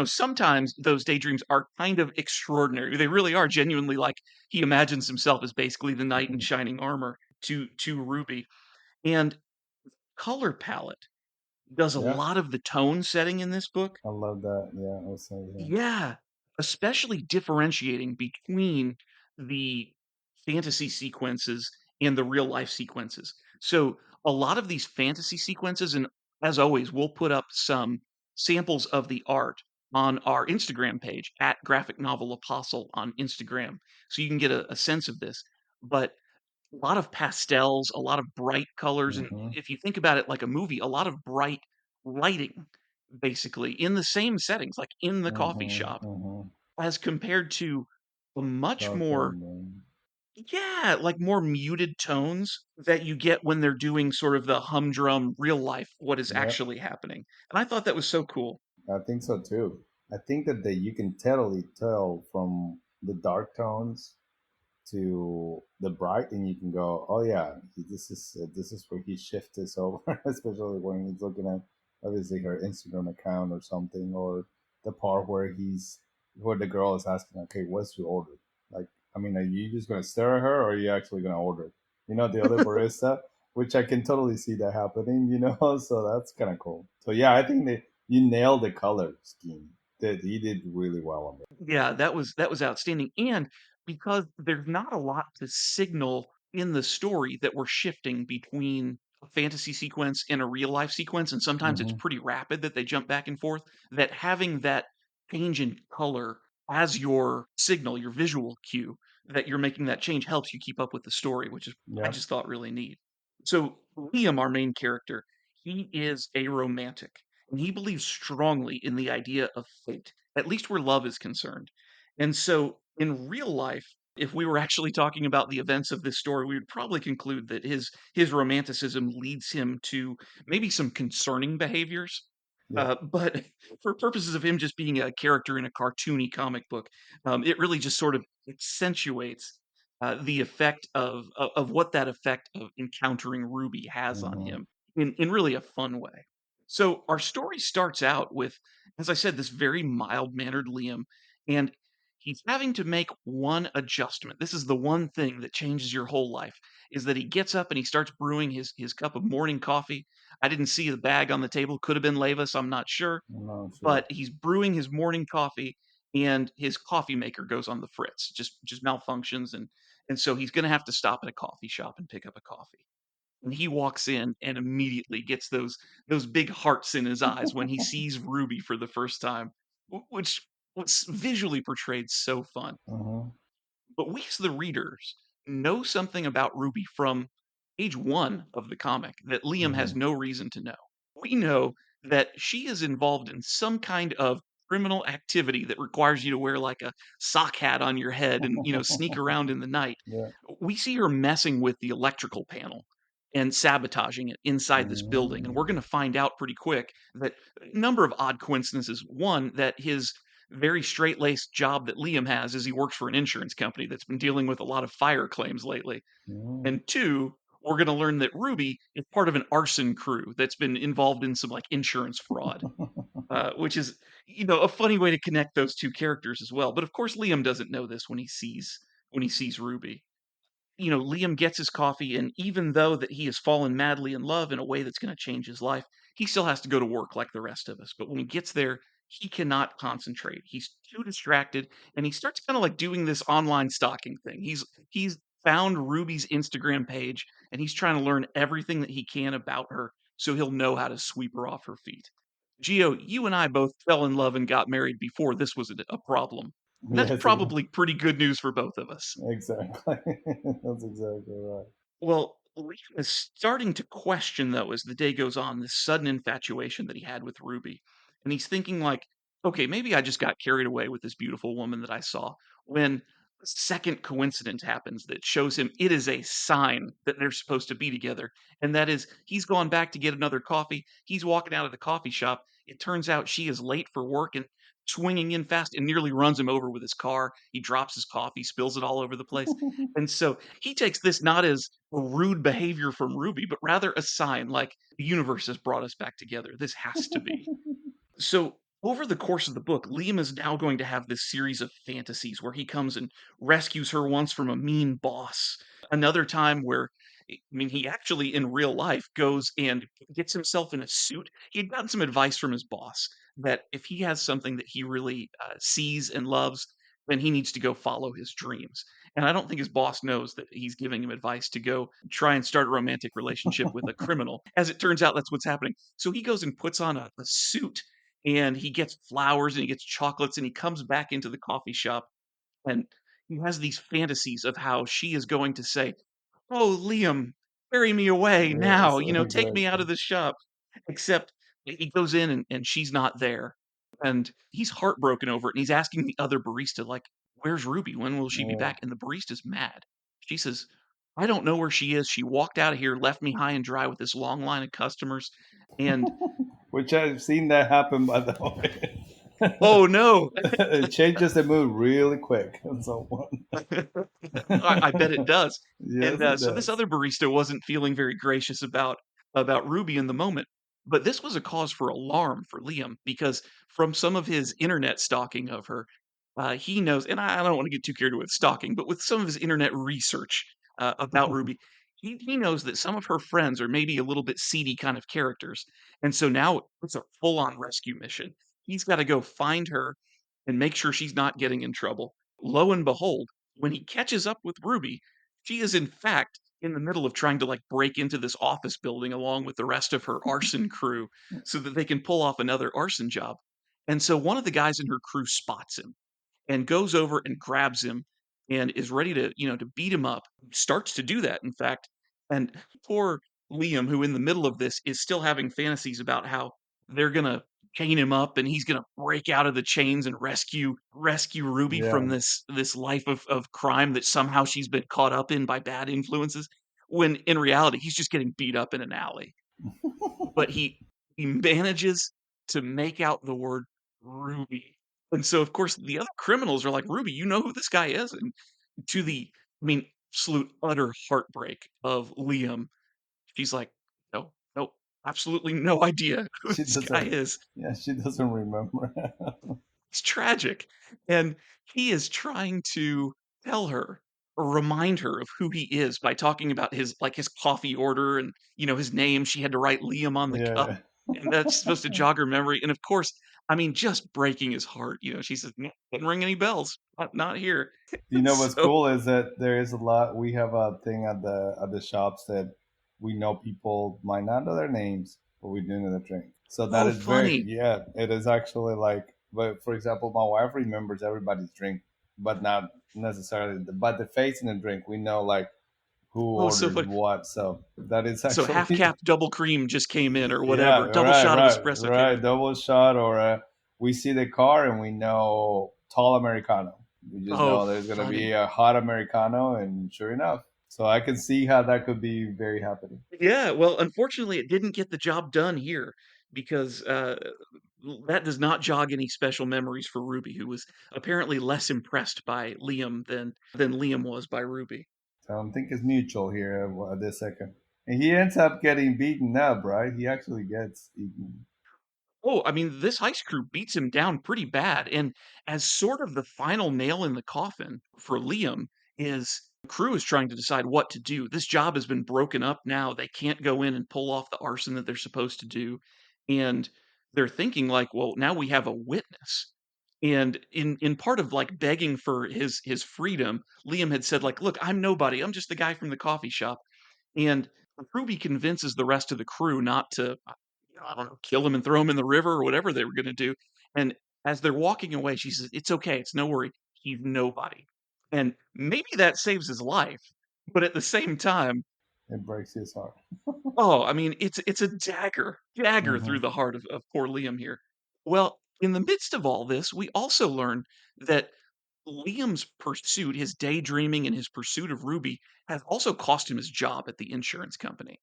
S2: sometimes those daydreams are kind of extraordinary. They really are genuinely like he imagines himself as basically the knight in shining armor to Ruby. And color palette does a
S3: Yeah,
S2: lot of the tone setting in this book.
S3: I love that. Yeah, I'll say that.
S2: Yeah, especially differentiating between the fantasy sequences and the real life sequences. So, a lot of these fantasy sequences, and as always, we'll put up some samples of the art on our Instagram page at Graphic Novel Apostle on Instagram. So you can get a sense of this. But a lot of pastels, a lot of bright colors, and
S3: Mm-hmm.
S2: if you think about it like a movie, a lot of bright lighting, basically, in the same settings, like in the coffee
S3: Mm-hmm.
S2: shop,
S3: Mm-hmm.
S2: as compared to a much
S3: Darker.
S2: more yeah, like more muted tones that you get when they're doing sort of the humdrum real life, what is
S3: Yep,
S2: actually happening. And I thought that was so cool.
S3: I think so too. I think that you can totally tell from the dark tones to the bright, and you can go, "Oh yeah, this is where he shifted over." Especially when he's looking at obviously her Instagram account or something, or the part where the girl is asking, "Okay, what's your order?" Like, I mean, are you just gonna stare at her, or are you actually gonna order? The other barista, which I can totally see that happening. So that's kind of cool. So yeah, I think that you nailed the color scheme. That he did really well on it.
S2: Yeah, that was outstanding, and because there's not a lot to signal in the story that we're shifting between a fantasy sequence and a real life sequence, and sometimes it's
S3: Hmm.
S2: pretty rapid that they jump back and forth, that having that change in color as your signal, your visual cue, that you're making that change helps you keep up with the story, which is I
S3: Yeah.
S2: just thought really neat. So Liam, our main character, he is a romantic, and he believes strongly in the idea of fate, at least where love is concerned. And so in real life, If we were actually talking about the events of this story, we would probably conclude that his romanticism leads him to maybe some concerning behaviors.
S3: Yeah.
S2: But for purposes of him just being a character in a cartoony comic book, it really just sort of accentuates the effect of what that effect of encountering Ruby has on
S3: Hmm.
S2: him in really a fun way. So our story starts out with, as I said, this very mild mannered Liam, and he's having to make one adjustment. This is the one thing that changes your whole life, is that he gets up and he starts brewing his cup of morning coffee. I didn't see the bag on the table. Could have been Leiva, so I'm not sure.
S3: I'm not sure.
S2: But he's brewing his morning coffee, and his coffee maker goes on the fritz, just malfunctions, and so he's going to have to stop at a coffee shop and pick up a coffee. And he walks in and immediately gets those big hearts in his eyes when he sees Ruby for the first time, which was visually portrayed so fun.
S3: Hmm.
S2: But we as the readers know something about Ruby from page 1 of the comic that Liam has
S3: Hmm.
S2: no reason to know. We know that she is involved in some kind of criminal activity that requires you to wear like a sock hat on your head and, sneak around in the night.
S3: Yeah.
S2: We see her messing with the electrical panel and sabotaging it inside this building. And we're
S3: Mm.
S2: going to find out pretty quick that a number of odd coincidences. One, that his very straight-laced job that Liam has is he works for an insurance company that's been dealing with a lot of fire claims lately.
S3: Mm.
S2: And two, we're going to learn that Ruby is part of an arson crew that's been involved in some like insurance fraud, which is a funny way to connect those two characters as well. But of course, Liam doesn't know this when he sees Ruby. Liam gets his coffee, and even though that he has fallen madly in love in a way that's going to change his life, he still has to go to work like the rest of us. But when he gets there, he cannot concentrate. He's too distracted, and he starts kind of like doing this online stalking thing. He's found Ruby's Instagram page, and he's trying to learn everything that he can about her so he'll know how to sweep her off her feet. Gio, you and I both fell in love and got married before this was a problem. And that's
S3: Yes, it is.
S2: probably pretty good news for both of us.
S3: Exactly. That's exactly right.
S2: Well, Liam is starting to question, though, as the day goes on, this sudden infatuation that he had with Ruby. And he's thinking, like, okay, maybe I just got carried away with this beautiful woman that I saw. When a second coincidence happens that shows him it is a sign that they're supposed to be together. And that is, he's gone back to get another coffee. He's walking out of the coffee shop. It turns out she is late for work and swinging in fast and nearly runs him over with his car. He drops his coffee, spills it all over the place. And so he takes this not as rude behavior from Ruby, but rather a sign like the universe has brought us back together. This has to be. So over the course of the book, Liam is now going to have this series of fantasies where he comes and rescues her once from a mean boss. Another time where, I mean, he actually in real life goes and gets himself in a suit. He had gotten some advice from his boss that if he has something that he really sees and loves, then he needs to go follow his dreams. And I don't think his boss knows that he's giving him advice to go try and start a romantic relationship with a criminal. As it turns out, that's what's happening. So he goes and puts on a suit, and he gets flowers and he gets chocolates, and he comes back into the coffee shop, and he has these fantasies of how she is going to say, "Oh, Liam, carry me away
S3: Yes,
S2: now, take me out
S3: exactly.
S2: of the shop." Except he goes in and she's not there. And he's heartbroken over it. And he's asking the other barista, like, "Where's Ruby? When will she be
S3: Yeah.
S2: back?" And the barista's mad. She says, "I don't know where she is. She walked out of here, left me high and dry with this long line of customers." And
S3: Which I've seen that happen, by the way.
S2: oh no,
S3: It changes the mood really quick on someone.
S2: I bet it does. And
S3: Yes, it
S2: so this
S3: does.
S2: other barista wasn't feeling very gracious about Ruby in the moment. But this was a cause for alarm for Liam because from some of his internet stalking of her, he knows, and I don't want to get too carried away with stalking, but with some of his internet research about Ruby, he knows that some of her friends are maybe a little bit seedy kind of characters. And so now it's a full on rescue mission. He's got to go find her and make sure she's not getting in trouble. Lo and behold, when he catches up with Ruby, she is in fact in the middle of trying to like break into this office building along with the rest of her arson crew so that they can pull off another arson job. And so one of the guys in her crew spots him and goes over and grabs him and is ready to beat him up. Starts to do that, in fact. And poor Liam, who in the middle of this is still having fantasies about how they're gonna chain him up, and he's gonna break out of the chains and rescue Ruby from
S3: Yeah.
S2: this life of crime that somehow she's been caught up in by bad influences, when in reality, he's just getting beat up in an alley. But he manages to make out the word Ruby. And so, of course, the other criminals are like, "Ruby, you know who this guy is?" And to the, I mean, absolute utter heartbreak of Liam, she's like, "No, no, absolutely no idea who
S3: She
S2: this guy
S3: doesn't.
S2: is."
S3: Yeah, she doesn't remember.
S2: It's tragic. And he is trying to tell her or remind her of who he is by talking about his coffee order and, his name. She had to write Liam on the cup,
S3: Yeah,
S2: and that's supposed to jog her memory. And of course, I mean, just breaking his heart. She says, "No, didn't ring any bells. Not here."
S3: you know what's
S2: So,
S3: cool is that there is a lot. We have a thing at the shops that we know people might not know their names, but we do know the drink. So that
S2: oh,
S3: is very,
S2: funny.
S3: yeah. It is actually like, but for example, my wife remembers everybody's drink, but not necessarily. But the face in the drink, we know like who
S2: Oh, so
S3: ordered
S2: funny.
S3: what. So that is
S2: So half
S3: actually,
S2: cap double cream just came in or
S3: yeah,
S2: whatever. Double
S3: right,
S2: shot of
S3: right,
S2: espresso came
S3: right.
S2: in.
S3: Double shot, or we see the car and we know tall Americano. We just
S2: Oh,
S3: know there's gonna be
S2: funny.
S3: a hot Americano, and sure enough, so I can see how that could be very happening.
S2: Yeah, well, unfortunately, it didn't get the job done here because that does not jog any special memories for Ruby, who was apparently less impressed by Liam than Liam was by Ruby.
S3: So I don't think it's mutual here at this second. And he ends up getting beaten up, right? He actually gets eaten.
S2: Oh, I mean, this heist crew beats him down pretty bad, and as sort of the final nail in the coffin for Liam is the crew is trying to decide what to do. This job has been broken up now. They can't go in and pull off the arson that they're supposed to do, and they're thinking like, well, now we have a witness. And in part of like begging for his freedom, Liam had said like, "Look, I'm nobody. I'm just the guy from the coffee shop." And Ruby convinces the rest of the crew not to, I don't know, kill him and throw him in the river or whatever they were going to do. And as they're walking away, she says, "It's okay. It's no worry. He's nobody." And maybe that saves his life, but at the same time,
S3: It breaks his heart.
S2: oh, I mean, it's a dagger
S3: Hmm.
S2: through the heart of poor Liam here. Well, in the midst of all this, we also learn that Liam's pursuit, his daydreaming and his pursuit of Ruby, has also cost him his job at the insurance company.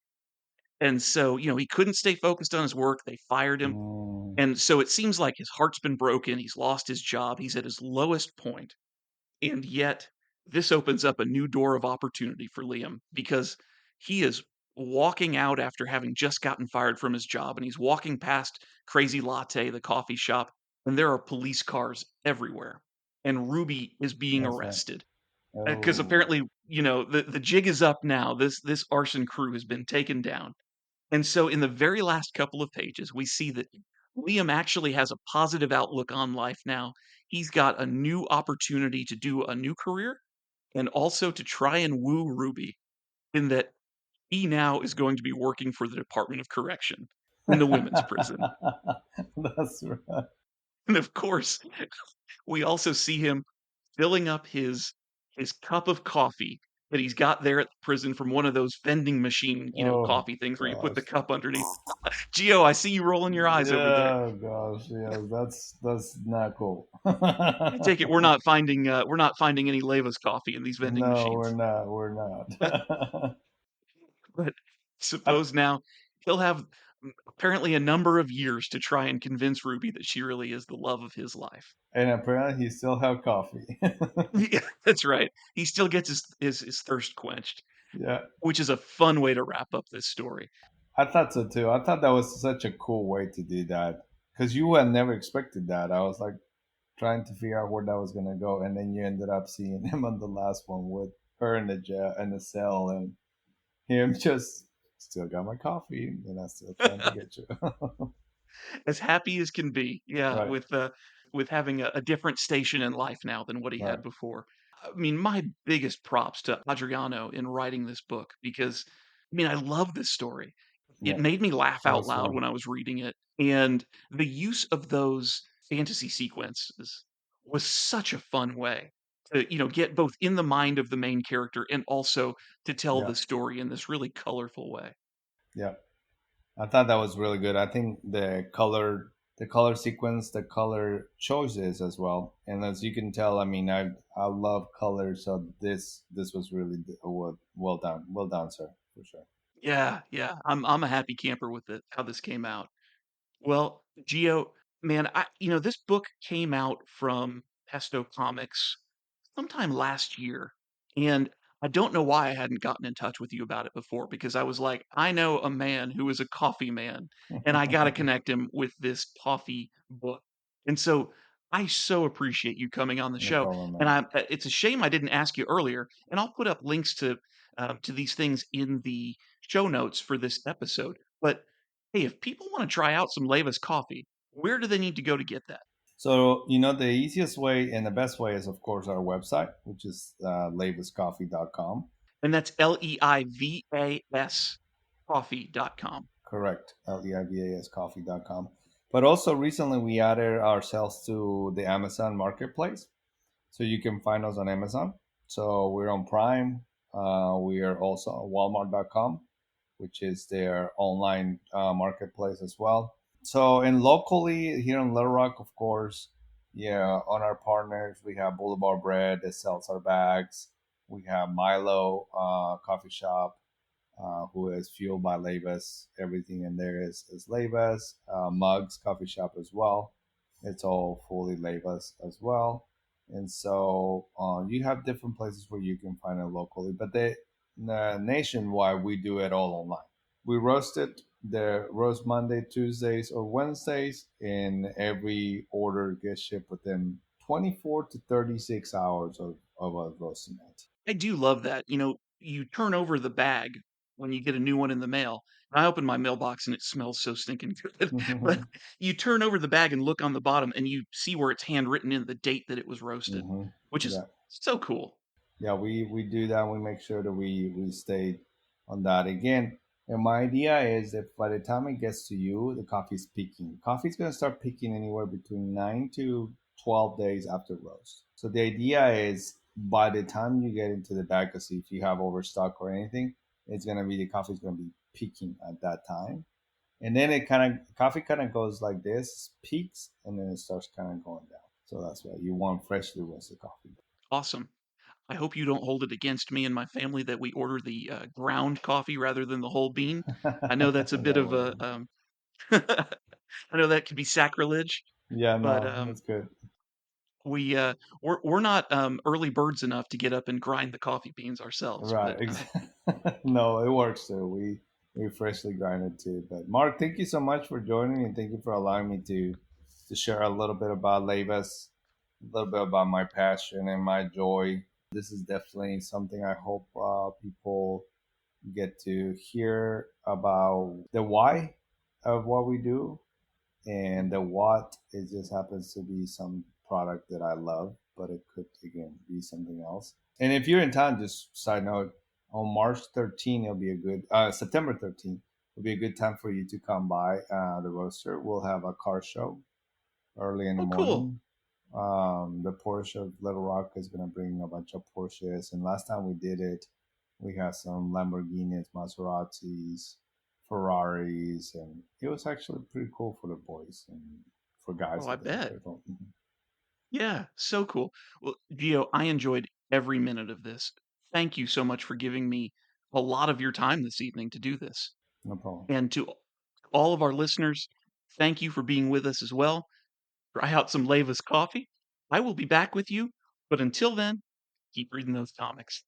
S2: And so, he couldn't stay focused on his work. They fired him.
S3: Mm,
S2: And so it seems like his heart's been broken. He's lost his job. He's at his lowest point. And yet, this opens up a new door of opportunity for Liam because he is walking out after having just gotten fired from his job. And he's walking past Crazy Latte, the coffee shop, and there are police cars everywhere. And Ruby is being
S3: that's right.
S2: arrested because
S3: Oh,
S2: apparently, the jig is up now. This arson crew has been taken down, and so in the very last couple of pages, we see that Liam actually has a positive outlook on life now. He's got a new opportunity to do a new career and also to try and woo Ruby, in that he now is going to be working for the Department of Correction in the women's prison.
S3: that's right.
S2: And of course, we also see him filling up his cup of coffee that he's got there at the prison from one of those vending machine,
S3: Oh
S2: coffee things where you put
S3: gosh.
S2: the cup underneath. Gio, I see you rolling your eyes over there.
S3: Yeah, gosh, yeah, that's not cool.
S2: I take it we're not finding any Leiva's coffee in these vending
S3: No, we're
S2: machines.
S3: not. We're not.
S2: But
S3: I-
S2: suppose now he'll have apparently a number of years to try and convince Ruby that she really is the love of his life.
S3: and apparently, he still have coffee.
S2: Yeah, that's right. He still gets his thirst quenched,
S3: Yeah,
S2: which is a fun way to wrap up this story.
S3: I thought so too. I thought that was such a cool way to do that because you had never expected that. I was like trying to figure out where that was gonna go, and then you ended up seeing him on the last one with her in the jail in the cell, and him just still got my coffee, and I'm still trying to get you.
S2: As happy as can be, yeah,
S3: Right,
S2: with having a different station in life now than what he
S3: right,
S2: had before. I mean, my biggest props to Adriano in writing this book because, I mean, I love this story. It
S3: yeah.
S2: made me laugh
S3: That
S2: out
S3: was
S2: loud
S3: fun.
S2: when I was reading it, and the use of those fantasy sequences was such a fun way to, get both in the mind of the main character and also to tell
S3: Yeah,
S2: the story in this really colorful way.
S3: yeah. I thought that was really good. I think the color sequence, the color choices as well. And as you can tell, I mean, I love color, so this was really well done, sir, for sure.
S2: Yeah, yeah. I'm a happy camper with it, how this came out. Well, Gio, man, this book came out from Pesto Comics sometime last year, and I don't know why I hadn't gotten in touch with you about it before because I was like, I know a man who is a coffee man, and I got to connect him with this coffee book. And so I so appreciate you coming on the
S3: No
S2: show.
S3: problem,
S2: And
S3: man.
S2: it's a shame I didn't ask you earlier, and I'll put up links to these things in the show notes for this episode. But hey, if people want to try out some Leiva's coffee, where do they need to go to get that?
S3: So, the easiest way and the best way is, of course, our website, which is leivascoffee.com.
S2: And that's Leivas coffee.com.
S3: Correct. leivascoffee.com. But also recently we added ourselves to the Amazon marketplace. So you can find us on Amazon. So we're on Prime. We are also on walmart.com, which is their online marketplace as well. So, and locally here in Little Rock, of course, yeah, on our partners, we have Boulevard Bread that sells our bags. We have Milo Coffee Shop, who is fueled by Leivas. Everything in there is Leivas. Mugs Coffee Shop as well. It's all fully Leivas as well. And so you have different places where you can find it locally, but nationwide, we do it all online. We roast it. The roast Monday, Tuesdays, or Wednesdays, and every order gets shipped within 24 to 36 hours of us roasting it.
S2: I do love that. You turn over the bag when you get a new one in the mail. And I open my mailbox and it smells so stinking good. But
S3: Hmm.
S2: you turn over the bag and look on the bottom and you see where it's handwritten in the date that it was roasted, which is
S3: Yeah.
S2: so cool.
S3: Yeah, we do that. We make sure that we stay on that again. And my idea is that by the time it gets to you, the coffee's peaking. Coffee's going to start peaking anywhere between 9 to 12 days after roast. So the idea is by the time you get into the bag, because if you have overstock or anything, it's going to be the coffee's going to be peaking at that time. And then coffee kind of goes like this, peaks, and then it starts kind of going down. So that's why you want freshly roasted coffee.
S2: Awesome. I hope you don't hold it against me and my family that we order the ground coffee rather than the whole bean. I know that's a bit
S3: No
S2: of
S3: way.
S2: I know that could be sacrilege,
S3: Yeah,
S2: but
S3: no, that's good.
S2: we we're not early birds enough to get up and grind the coffee beans ourselves.
S3: Right.
S2: But
S3: No, it works too. We freshly grind it too. But Mark, thank you so much for joining and thank you for allowing me to share a little bit about Leivas, a little bit about my passion and my joy. This is definitely something I hope people get to hear about the why of what we do, and the what, it just happens to be some product that I love, but it could again be something else. And if you're in town, just side note, on March 13th, it'll be a good September 13th will be a good time for you to come by the roaster. We'll have a car show early in the
S2: oh, cool.
S3: morning. The Porsche of Little Rock is going to bring a bunch of Porsches, and last time we did it, we had some Lamborghinis, Maseratis, Ferraris, and it was actually pretty cool for the boys and for
S2: Oh,
S3: guys
S2: I
S3: out there.
S2: bet.
S3: Very cool. Mhm.
S2: Yeah, so cool. Well, Gio, I enjoyed every minute of this. Thank you so much for giving me a lot of your time this evening to do this.
S3: No problem.
S2: And to all of our listeners, thank you for being with us as well. Try out some Leiva's coffee. I will be back with you, but until then, keep reading those comics.